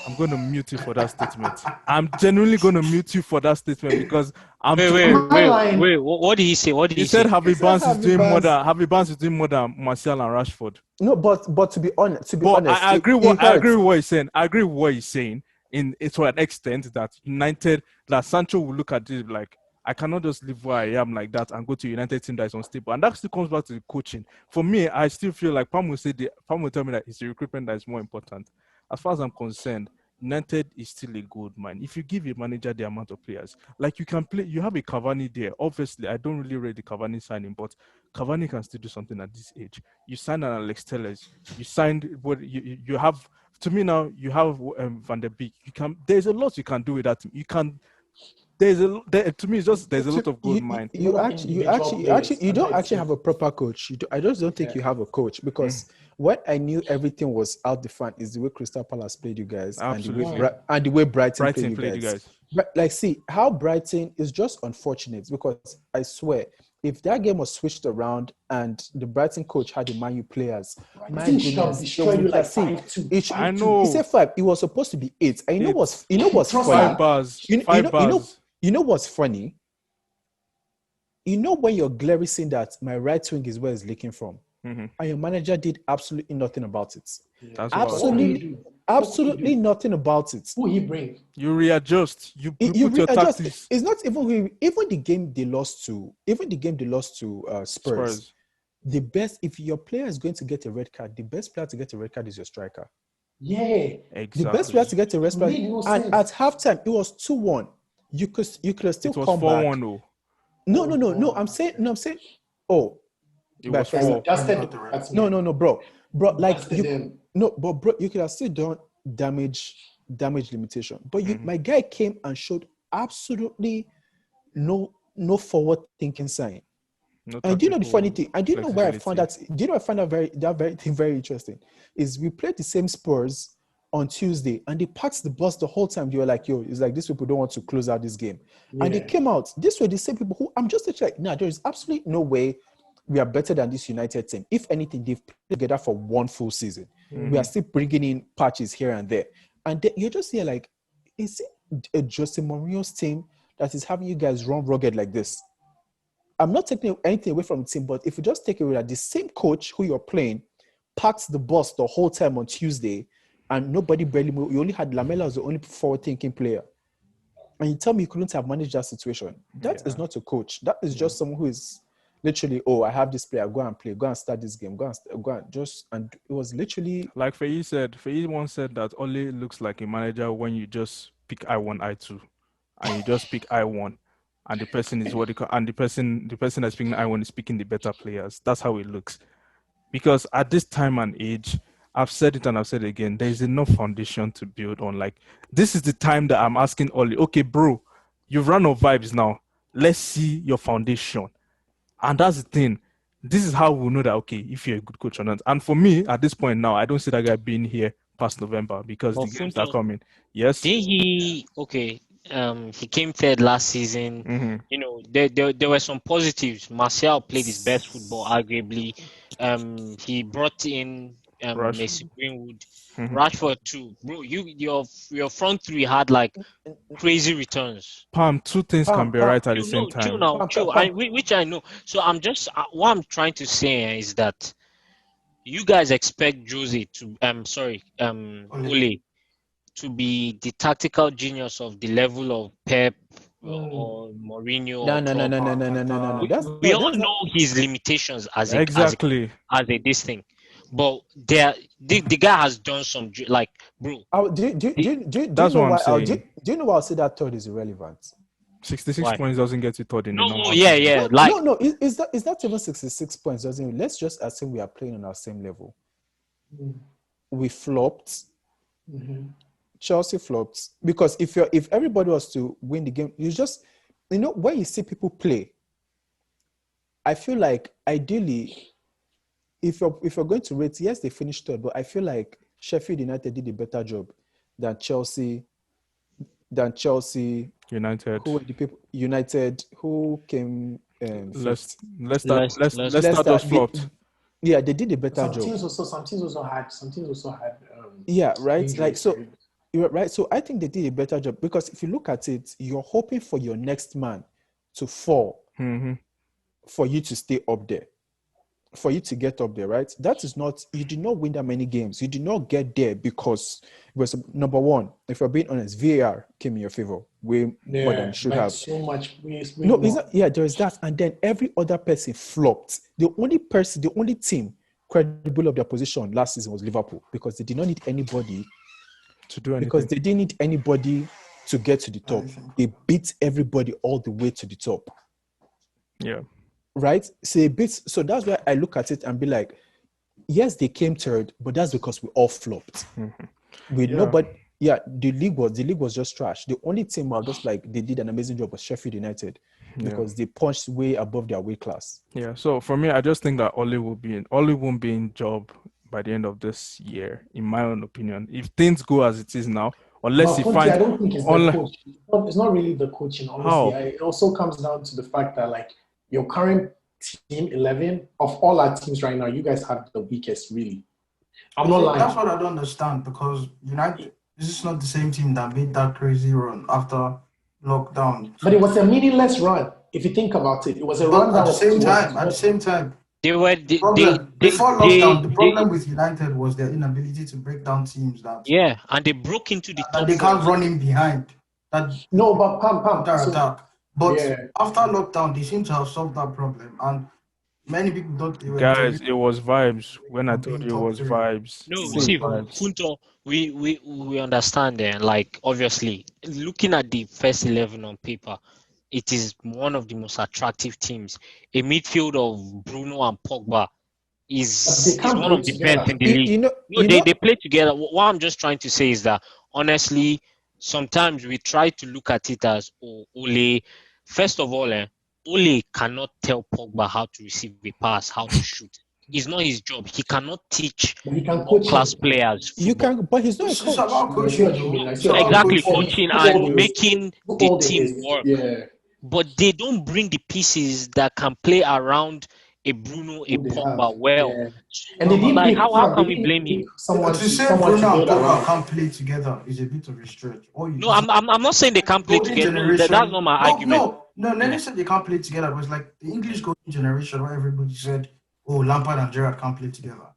I'm going to mute you for that statement. I'm genuinely going to mute you for that statement because
Wait. What did he say?
He said Javi Barnes is doing more than Martial and Rashford.
No, but to be honest,
I agree with what he's saying. I agree with what he's saying to an extent that United, that Sancho will look at this like, I cannot just live where I am like that and go to a United team that is unstable. And that still comes back to the coaching. For me, I still feel like Pam will tell me that it's the recruitment that is more important. As far as I'm concerned, United is still a gold mine. If you give a manager the amount of players, like you can play, you have a Cavani there. Obviously, I don't really rate the Cavani signing, but Cavani can still do something at this age. You signed an Alex Telles. You signed what you have. To me now, you have Van der Beek. There's a lot you can do with that team. You can. To me, it's just there's a lot of gold mine.
You don't actually have a proper coach. I just don't think you have a coach because what I knew everything was out the front is the way Crystal Palace played you guys and the way Brighton played you guys. But like, see how Brighton is just unfortunate because I swear if that game was switched around and the Brighton coach had the Man U players, my goodness, I know. He said 5. It was supposed to be 8. And you know what's funny?
5 bars.
You know what's funny? You know when you're glaring saying that my right wing is where it's leaking from, and your manager did absolutely nothing about it.
That's
absolutely nothing about it.
Who he bring?
You readjust. You put your tactics.
It's not even the game they lost to Spurs. the best, if your player is going to get a red card, the best player to get a red card is your striker.
Yeah.
Exactly.
The best player to get a red card. And at halftime, it was 2-1. You could still come back.
It was 4-1 though.
No. I'm saying. Oh,
it was
4. No, bro. Like bro, you could have still done damage limitation. But my guy came and showed absolutely no forward thinking sign. And do you know the funny thing? And do you know where I found that? Do you know I found that very interesting? Is we played the same Spurs on Tuesday, and they packed the bus the whole time. You were like, yo, it's like these people don't want to close out this game. Yeah. And they came out. These were the same people who I'm just like, nah, there is absolutely no way we are better than this United team. If anything, they've played together for one full season. We are still bringing in patches here and there. And then you're just here like, is it a Jose Mourinho's team that is having you guys run rugged like this? I'm not taking anything away from the team, but if you just take away that the same coach who you're playing packed the bus the whole time on Tuesday, and nobody barely moved. You only had Lamela as the only forward-thinking player. And you tell me you couldn't have managed that situation. That is not a coach. That is just someone who is literally, oh, I have this player, go and play, go and start this game, go and just, and it was literally...
Like Feyi once said that Ole looks like a manager when you just pick I1, I2, and you just pick I1, and the person is what they call, and the person that's picking I1 is picking the better players. That's how it looks. Because at this time and age, I've said it and I've said it again, there is enough foundation to build on. Like, this is the time that I'm asking Oli, okay, bro, you've run off vibes now. Let's see your foundation. And that's the thing. This is how we'll know that, okay, if you're a good coach or not. And for me, at this point now, I don't see that guy being here past November because the games are coming. Yes?
Did he, okay, he came third last season. You know, there were some positives. Martial played his best football, arguably. He brought in Mason Greenwood, Rashford too. Bro, your front three had like crazy returns.
Pam, two things can be right at the same time.
True. Which I know. So I'm just what I'm trying to say is that you guys expect Jose to Ole to be the tactical genius of the level of Pep or Mourinho.
No.
We all know his limitations as a this thing. But the guy has done some, like, bro.
Do you know why I'll say that third is irrelevant?
66 points doesn't get you third in the normal.
Is that even 66 points? Let's just assume we are playing on our same level. We flopped. Chelsea flopped. Because if everybody was to win the game, you just, when you see people play, I feel like ideally, if you're going to rate, yes, they finished third, but I feel like Sheffield United did a better job than Chelsea.
United.
Who were the people? United, who came
let's start those flopped.
Yeah, they did a better job.
Some teams also had.
Yeah, right. Like so, you're right. So I think they did a better job because if you look at it, you're hoping for your next man to fall for you to stay up there. For you to get up there, right? That is not, you did not win that many games. You did not get there because it was, number one, if you're being honest, VAR came in your favor way more than it should have.
So much.
There is that. And then every other person flopped. The only team credible of their position last season was Liverpool because they did not need anybody
to do anything.
Because they didn't need anybody to get to the top. They beat everybody all the way to the top.
Yeah.
Right? So that's why I look at it and be like, yes, they came third, but that's because we all flopped. The league was just trash. The only team I was just like they did an amazing job was Sheffield United because they punched way above their weight class.
Yeah. So for me, I just think that Ole won't be in job by the end of this year, in my own opinion. If things go as it is now, unless he finds,
I don't think it's the coach. It's not really the coaching. Honestly, it also comes down to the fact that like. Your current team 11 of all our teams right now, you guys have the weakest, really. I'm not lying.
That's what I don't understand because United, this is not the same team that made that crazy run after lockdown.
But it was a meaningless run. If you think about it, it was a run
at the same time.
Before
lockdown, the problem with United was their inability to break down teams
and they broke into the top.
And they can't run in behind.
But Pam.
Attack. But after lockdown, they seem to have solved that problem. And Many people thought they were
Guys,
genuine
it was vibes. When I
of
told
being
you it
top
was
3.
vibes,
No,
it was
see,
vibes.
Kunto, we understand there. Like, obviously, looking at the first 11 on paper, it is one of the most attractive teams. A midfield of Bruno and Pogba
They
is
can't
one
play
of the best
together.
in the league.
You know,
No,
you know.
they play together. What I'm just trying to say is that, honestly, sometimes we try to look at it as, oh, Ole. First of all, Ole cannot tell Pogba how to receive a pass, how to shoot. It's not his job. He cannot teach
But he can coach
world-class
him.
players
You
football.
can, but he's not a
It's
coach.
about
I see
coaching,
what you mean.
though.
I
It's
see what you
about
mean.
Exactly,
coaching.
coaching and
Football is
making the
football
team
is
work.
yeah.
But they don't bring the pieces that can play around a Bruno, a
Who they have.
Pogba well.
Yeah. And
No,
they didn't
but
Like,
pick
how
fam, they
can we
didn't
blame
pick
him?
to say
someone to
Bruno and
build
Pogba
around.
can't play together is a bit of a stretch. Or you
No, I'm not saying they can't play
golden
together. No, that's
generation.
not my
No,
argument.
Nene said they can't play together. It was like the English golden generation where everybody said, oh, Lampard and Gerrard can't play together.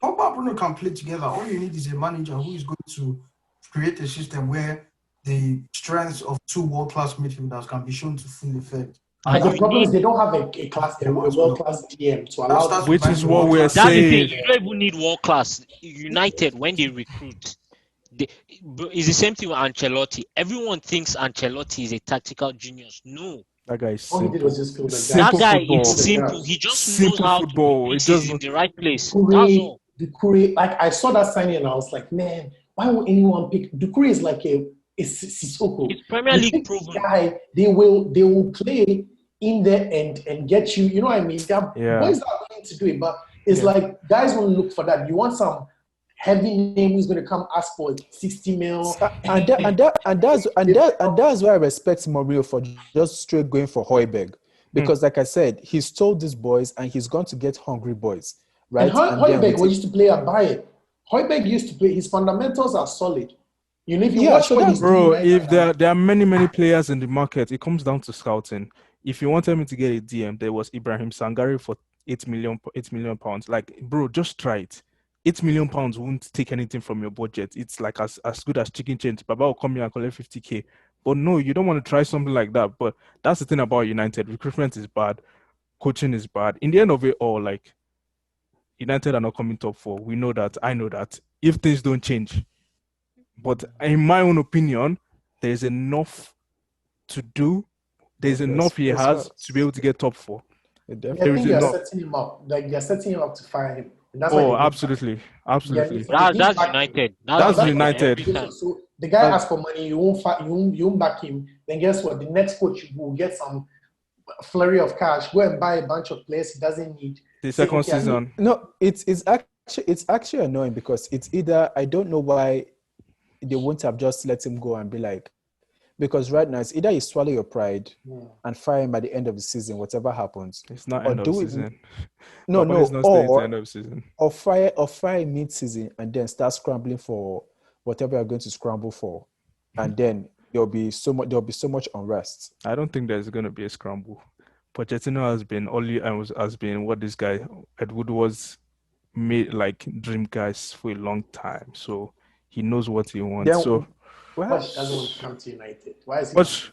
Pogba and Bruno can play together. All you need is a manager who is going to create a system where the strengths of 2 world-class midfielders can be shown to full effect.
But
And
the
you
problem
need
is they don't have a world-class DM to allow
That's
them
Which
to
is
the
what we're
world-class.
that's the thing.
saying.
You don't even need world class. United, when they recruit, it's the same thing with Ancelotti. Everyone thinks Ancelotti is a tactical genius. No,
That guy is
all he did
simple.
was just fill the gap.
that
Simple
guy
football.
is
Fill the
simple.
gaps.
He just knows
Simple
how to
football.
put
It
pieces
does
in
not.
the right place. That's all.
Ducouré, like I saw that signing and I was like, man, why would anyone pick Ducouré? Is like a Sissoko.
It's Premier
You
League
pick
proven.
guy, they will play in there and get you. You know what I mean? They're
Yeah.
boys are willing to do it, but it's
Yeah.
like guys won't look for that. You want some heavy name who's going to come ask for 60 mil.
And that's why I respect Mourinho for just straight going for Højbjerg. Because like I said, he's told these boys and he's going to get hungry boys. Right?
And Højbjerg used to play at Bayern. Højbjerg used to play, his fundamentals are solid. You know, if you watch
so
what
that's
he's doing
Bro,
right
if
now,
there are many players in the market, it comes down to scouting. If you wanted me to get a DM, there was Ibrahim Sangare for 8 million pounds. Like, bro, just try it. 8 million pounds won't take anything from your budget. It's like as good as chicken change. Baba will come here and collect 50k. But no, you don't want to try something like that. But that's the thing about United. Recruitment is bad. Coaching is bad. In the end of it all, like, United are not coming top 4. We know that. I know that. If things don't change. But in my own opinion, there's enough to do. There's enough he has to be able to get top 4.
I
There
think
is
they're
enough.
setting him up. Like they're setting him up to fire him. And that's why they
Oh,
need
absolutely. Absolutely.
That's United.
That's
United
United.
every time.
So the guy asks for money, you won't back him. Then guess what? The next coach will get some flurry of cash. Go and buy a bunch of players he doesn't need.
The
Say,
second
okay, I need-
season.
No, it's actually annoying because it's either I don't know why they won't have just let him go and be like, because right now it's either you swallow your pride and fire him at the end of the season, whatever happens.
It's not
Or
end of
do it-
season.
No,
Papa is
no,
not staying to
or
end of season.
fire mid-season and then start scrambling for whatever you're going to scramble for, and then there'll be so much unrest.
I don't think there's going to be a scramble. Pochettino has been what this guy Ed Wood was made like dream guys for a long time, so he knows what he wants.
Then-
So
Poch doesn't want to come to United. Why is he?
but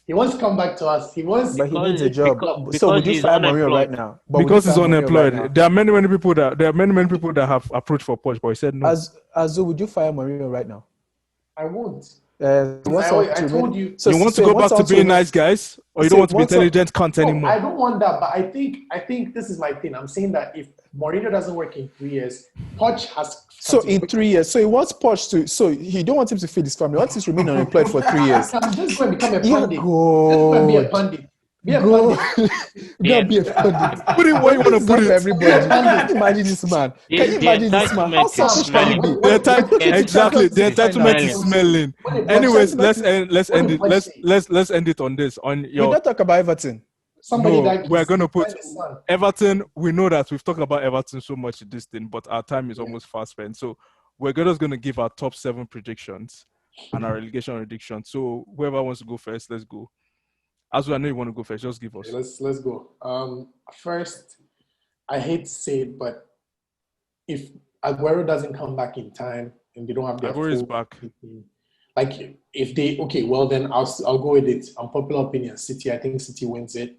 He wants to come back to us. He wants.
But he needs a job.
because
So would you
he's
fire Mourinho
unemployed.
right now? But would you
because he's
fire Mourinho
unemployed,
right now?
there are many people that have approached for Poch, but he said no.
Azu, would you fire Mourinho right now?
I won't.
I
told you.
You want to go back to being nice guys, or you don't want to be intelligent cunt
No,
anymore?
I don't want that, but I think this is my thing. I'm saying that if Mourinho doesn't work in 3 years, Poch has.
So in 3 years, so he wants Poch to. So he don't want him to feed his family. He wants him to remain unemployed for 3 years.
I'm just going to become a
Yeah,
pundit. Just going to be a
God.
pundit. Be a
Go.
pundit.
Gotta be a pundit.
Put it where you want to
This is
put
not for
it.
everybody. Can you imagine this man?
The-
Can you
the
imagine this man? How
entitlement is
selfish can he
smelling.
be?
Exactly. The
It's
entitlement is
smelling.
smelling. Anyways, let's end it.
What did
Let's end it on this. On
We
your
don't talk about Everton.
Somebody
No,
that
we're gonna put
find his son.
Everton. We know that we've talked about Everton so much in this thing, but our time is almost fast spent. So we're just gonna give our top 7 predictions and our relegation prediction. So whoever wants to go first, let's go. As I know you want to go first, just give us.
Okay, let's go. First, I hate to say it, but if Aguero doesn't come back in time and they don't have their
Aguero is
full
back.
team, like if they well then I'll go with it. Unpopular opinion, City. I think City wins it.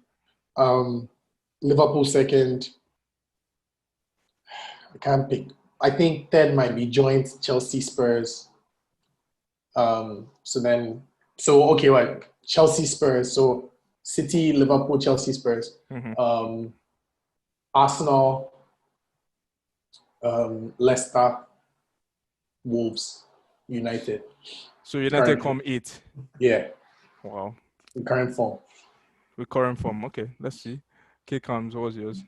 Liverpool second. I can't pick. I think third might be joint Chelsea, Spurs. Okay, right. Chelsea, Spurs. So City, Liverpool, Chelsea, Spurs. Arsenal, Leicester, Wolves, United.
So United come 8.
Yeah.
Wow.
In current form.
With current form. Okay, let's see. Kaykamz, what was yours?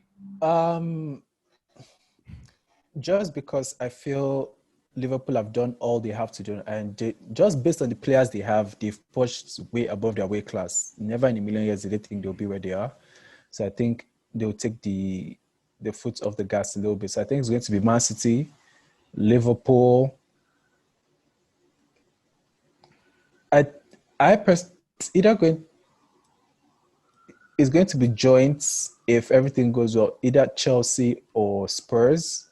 Just because I feel Liverpool have done all they have to do, and just based on the players they have, they've pushed way above their weight class. Never in a million years did they think they'll be where they are. So I think they'll take the foot off the gas a little bit. So I think it's going to be Man City, Liverpool. It's going to be joints if everything goes well, either Chelsea or Spurs.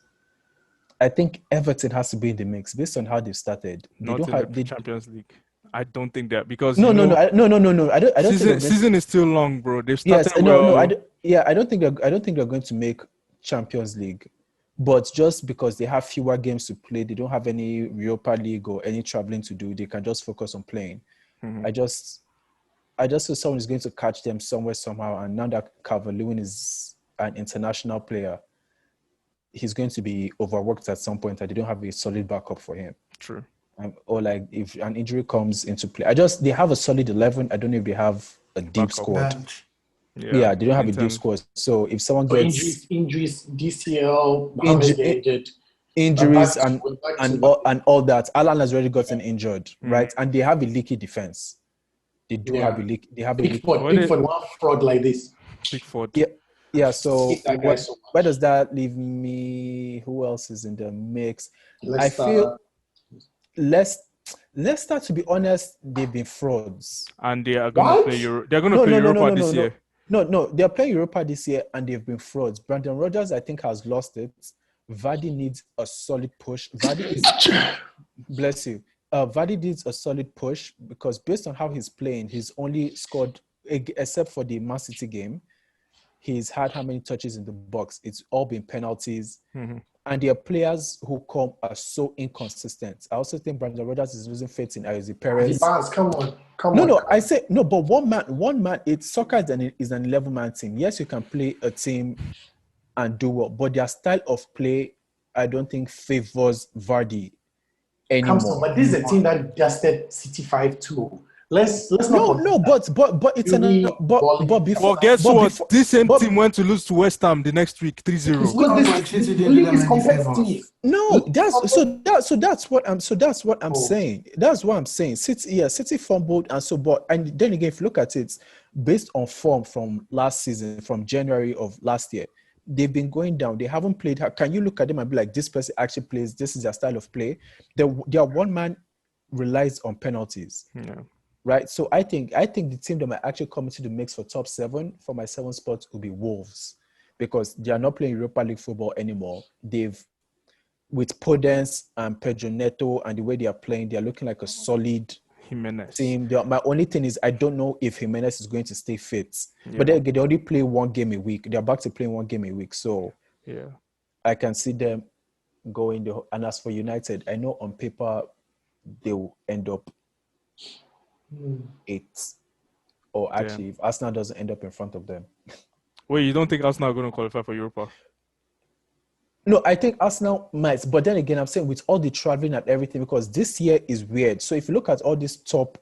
I think Everton has to be in the mix based on how they've started.
Not in the Champions League. I don't think that because
no. I don't
season is still long, bro. They've started
I don't think they're going to make Champions League, but just because they have fewer games to play, they don't have any Europa League or any traveling to do. They can just focus on playing. I just feel someone is going to catch them somewhere somehow. And now that Calvert-Lewin is an international player, he's going to be overworked at some point, and they don't have a solid backup for him.
True.
Or like if an injury comes into play, they have a solid 11. I don't know if they have a deep squad. Yeah, they don't have a deep squad. So if someone gets
injuries, DCL,
injuries and all that, Alan has already gotten injured, right? And they have a leaky defense. They do have a leak. They have a leaky.
Pickford, one fraud like this.
Pickford.
Yeah. So where does that leave me? Who else is in the mix? I feel Leicester, to be honest, they've been frauds.
And they are going to play They're going to play Europa this year.
No, they're playing Europa this year, and they've been frauds. Brandon Rodgers, I think, has lost it. Vardy needs a solid push. Bless you. Vardy needs a solid push because based on how he's playing, he's only scored, except for the Man City game, he's had how many touches in the box? It's all been penalties. And their players who come are so inconsistent. I also think Brandon Rodgers is losing faith in Ayoze Perez.
Come on.
I say no, but one man. It's soccer is an 11-man team. Yes, you can play a team and do well, but their style of play, I don't think favors Vardy anymore.
Kamso, but this is a team that dusted City 5-2. Let's not.
No, but it's but before.
Well, guess what? This same team went to lose to West Ham the next week, 3-0.
The league is competitive.
No, that's what I'm saying. That's what I'm saying. City fumbled and then again, if you look at it, based on form from last season, from January of last year, they've been going down. They haven't played. Can you look at them and be like, this person actually plays? This is their style of play. Their one man relies on penalties.
Yeah.
Right, so I think the team that might actually come into the mix for top 7 for my 7 spots will be Wolves, because they are not playing Europa League football anymore. They've, with Podence and Pedro Neto and the way they are playing, they are looking like a solid team. My only thing is I don't know if Jimenez is going to stay fit, but they only play one game a week. They're back to playing one game a week, so I can see them going. And as for United, I know on paper they will end up 8th, or actually if Arsenal doesn't end up in front of them.
Wait, you don't think Arsenal are going to qualify for Europa?
No, I think Arsenal might, but then again, I'm saying with all the traveling and everything, because this year is weird. So if you look at all this top,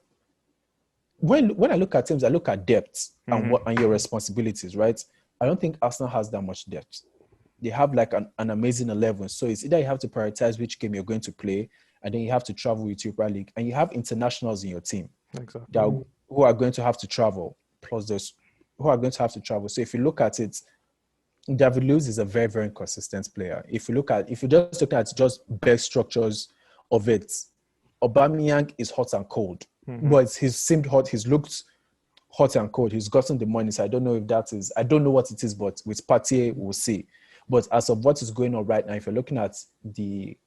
when I look at teams, I look at depth and your responsibilities, right? I don't think Arsenal has that much depth. They have like an amazing 11. So it's either you have to prioritize which game you're going to play, and then you have to travel with Europa League, and you have internationals in your team.
Exactly.
Who are going to have to travel, plus those who are going to have to travel. So if you look at it, David Luiz is a very, very inconsistent player. If you just look at just best structures of it, Aubameyang is hot and cold. But he's seemed hot. He's looked hot and cold. He's gotten the money. So I don't know what it is, but with Partey, we'll see. But as of what is going on right now, if you're looking at the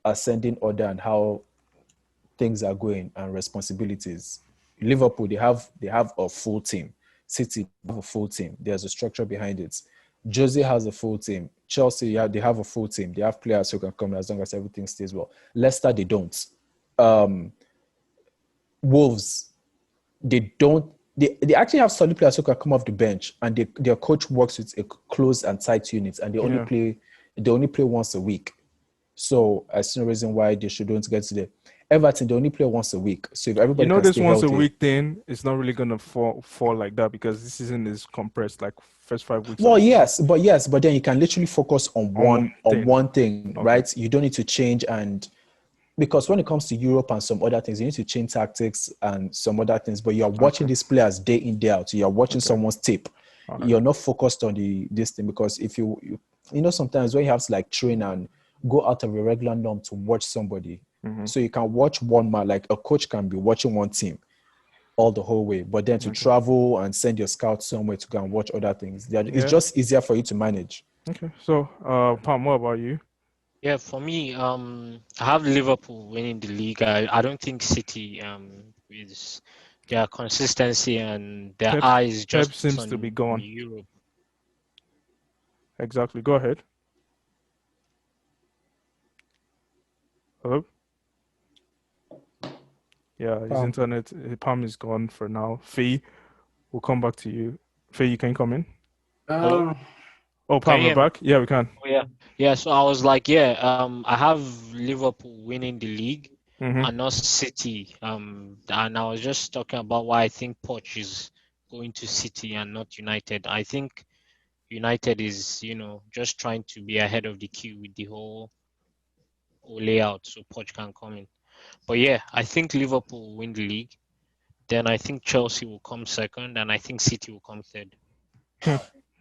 ascending order and how things are going and responsibilities, Liverpool, they have a full team. City have a full team. There's a structure behind it. Jose has a full team. Chelsea, yeah, they have a full team. They have players who can come as long as everything stays well. Leicester, they don't. Wolves, they don't. They actually have solid players who can come off the bench, and their coach works with a close and tight unit, and they only play once a week. So I see no reason why they shouldn't get to the Everton. They only play once a week. So if everybody can
this
stay
once
healthy,
a week thing, it's not really gonna fall like that because this season is compressed, like first 5 weeks.
Well, but then you can literally focus on one thing,
okay.
right? You don't need to change, and because when it comes to Europe and some other things, you need to change tactics and some other things. But you're watching these players day in, day out. You're watching someone's tape. You're not focused on this thing, because if you sometimes when you have to like train and go out of your regular norm to watch somebody, so you can watch one man, like a coach can be watching one team all the whole way, but then to travel and send your scouts somewhere to go and watch other things, it's just easier for you to manage.
Okay, so Pam, what about you?
Yeah, for me, I have Liverpool winning the league. I don't think City is their consistency and their eyes just
Pep seems to be gone.
Europe.
Exactly. Go ahead. Hello? Yeah, his internet, Pam is gone for now. Feyi, we'll come back to you. Feyi, can you come in?
Hello?
Oh, Pam, we're back? Yeah, we can.
Oh, yeah. Yeah, so I was like, I have Liverpool winning the league and not City. And I was just talking about why I think Poch is going to City and not United. I think United is, just trying to be ahead of the queue with the whole layout so Poch can come in. But yeah, I think Liverpool will win the league. Then I think Chelsea will come second, and I think City will come third.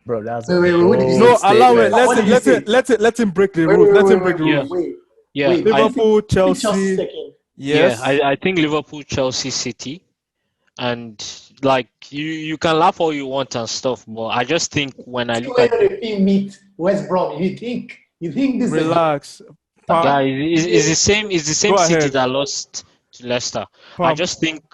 Bro, that's
no, allow it. Let him break the rules. Let him break the rules.
Wait,
Liverpool, Chelsea. Yes.
I think Liverpool, Chelsea, City, and like you can laugh all you want and stuff, but I just think when I look at
the meet West Brom, you think this?
Relax.
Yeah, it's the same. It's the same City that lost to Leicester. I just think,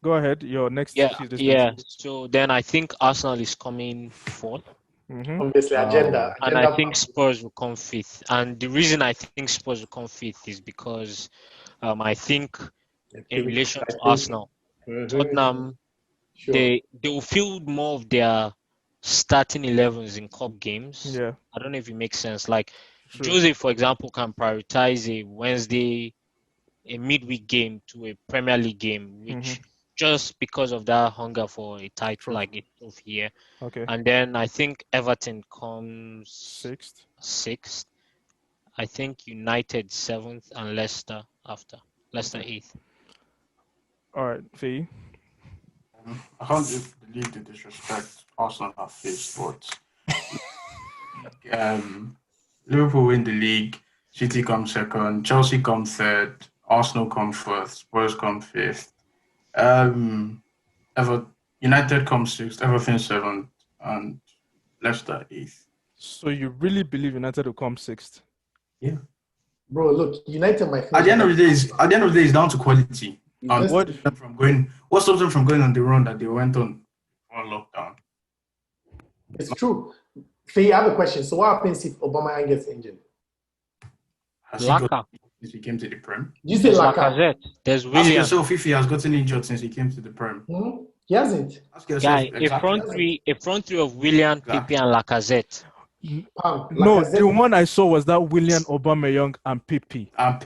Go ahead. Your next.
Yeah. So then I think Arsenal is coming fourth.
Obviously, agenda.
And I think Spurs will come fifth. And the reason I think Spurs will come fifth is because I think in relation to Arsenal, Tottenham, they will field more of their starting 11s in cup games.
Yeah.
I don't know if it makes sense. Like Jose, for example, can prioritize a midweek game to a Premier League game, which just because of that hunger for a title, like a trophy here.
Okay.
And then I think Everton comes sixth. I think United 7th and Leicester after. Leicester 8th.
All right, Feyi.
I can't believe the disrespect Arsenal have faced, but Liverpool win the league, City come second, Chelsea come third, Arsenal come fourth, Spurs come fifth. United come sixth, Everton seventh, and Leicester eighth.
So you really believe United will come sixth?
Yeah.
Bro, look, United might.
At the end of the day, it's down to quality. And what stops them from going on the run that they went on lockdown?
It's true. Faye, I have a question. So what happens if Aubameyang gets injured?
Has he got since he came to the Prem?
You say Lacazette.
There's William.
Ask yourself if he has gotten injured since he came to the Prem.
He hasn't.
Ask yourself
a front three of William, Pepe, and Lacazette.
No, the one I saw was that William, Aubameyang, and Pepe. That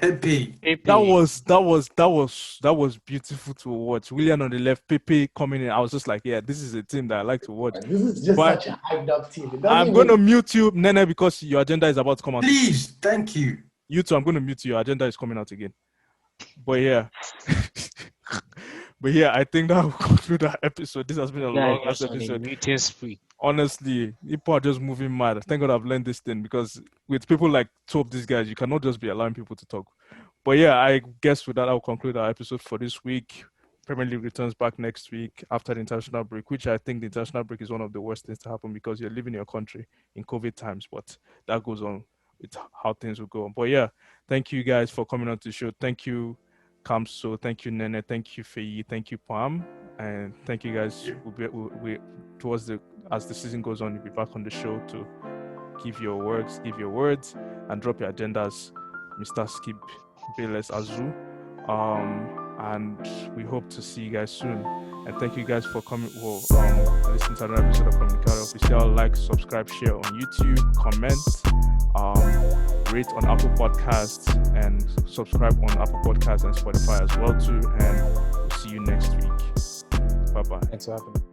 was beautiful to watch. William on the left, Pepe coming in. I was just like, yeah, this is a team that I like to watch.
This is just such a hyped up team.
I'm going to mute you, Nene, because your agenda is about to come out.
Please, thank you.
You too, I'm going to mute you. Your agenda is coming out again. But yeah. But yeah, I think that will conclude our episode. This has been a long episode. Honestly, people are just moving mad. Thank God I've learned this thing, because with people like two of these guys, you cannot just be allowing people to talk. But yeah, I guess with that, I'll conclude our episode for this week. Premier League returns back next week after the international break, which I think the international break is one of the worst things to happen because you're leaving your country in COVID times. But that goes on with how things will go on. But yeah, thank you guys for coming on to the show. Thank you, Kamso. Thank you, Nene. Thank you, Feyi. Thank you, Pam. And thank you guys. We towards as the season goes on, you'll be back on the show to give your words, and drop your agendas, Mr. Skip Bayless Azu. And we hope to see you guys soon. And thank you guys for coming. Listen to another episode of Communicado Official. Like, subscribe, share on YouTube, comment, rate on Apple Podcasts, and subscribe on Apple Podcasts and Spotify as well too. And we'll see you next week. Bye bye.
Thanks for having me.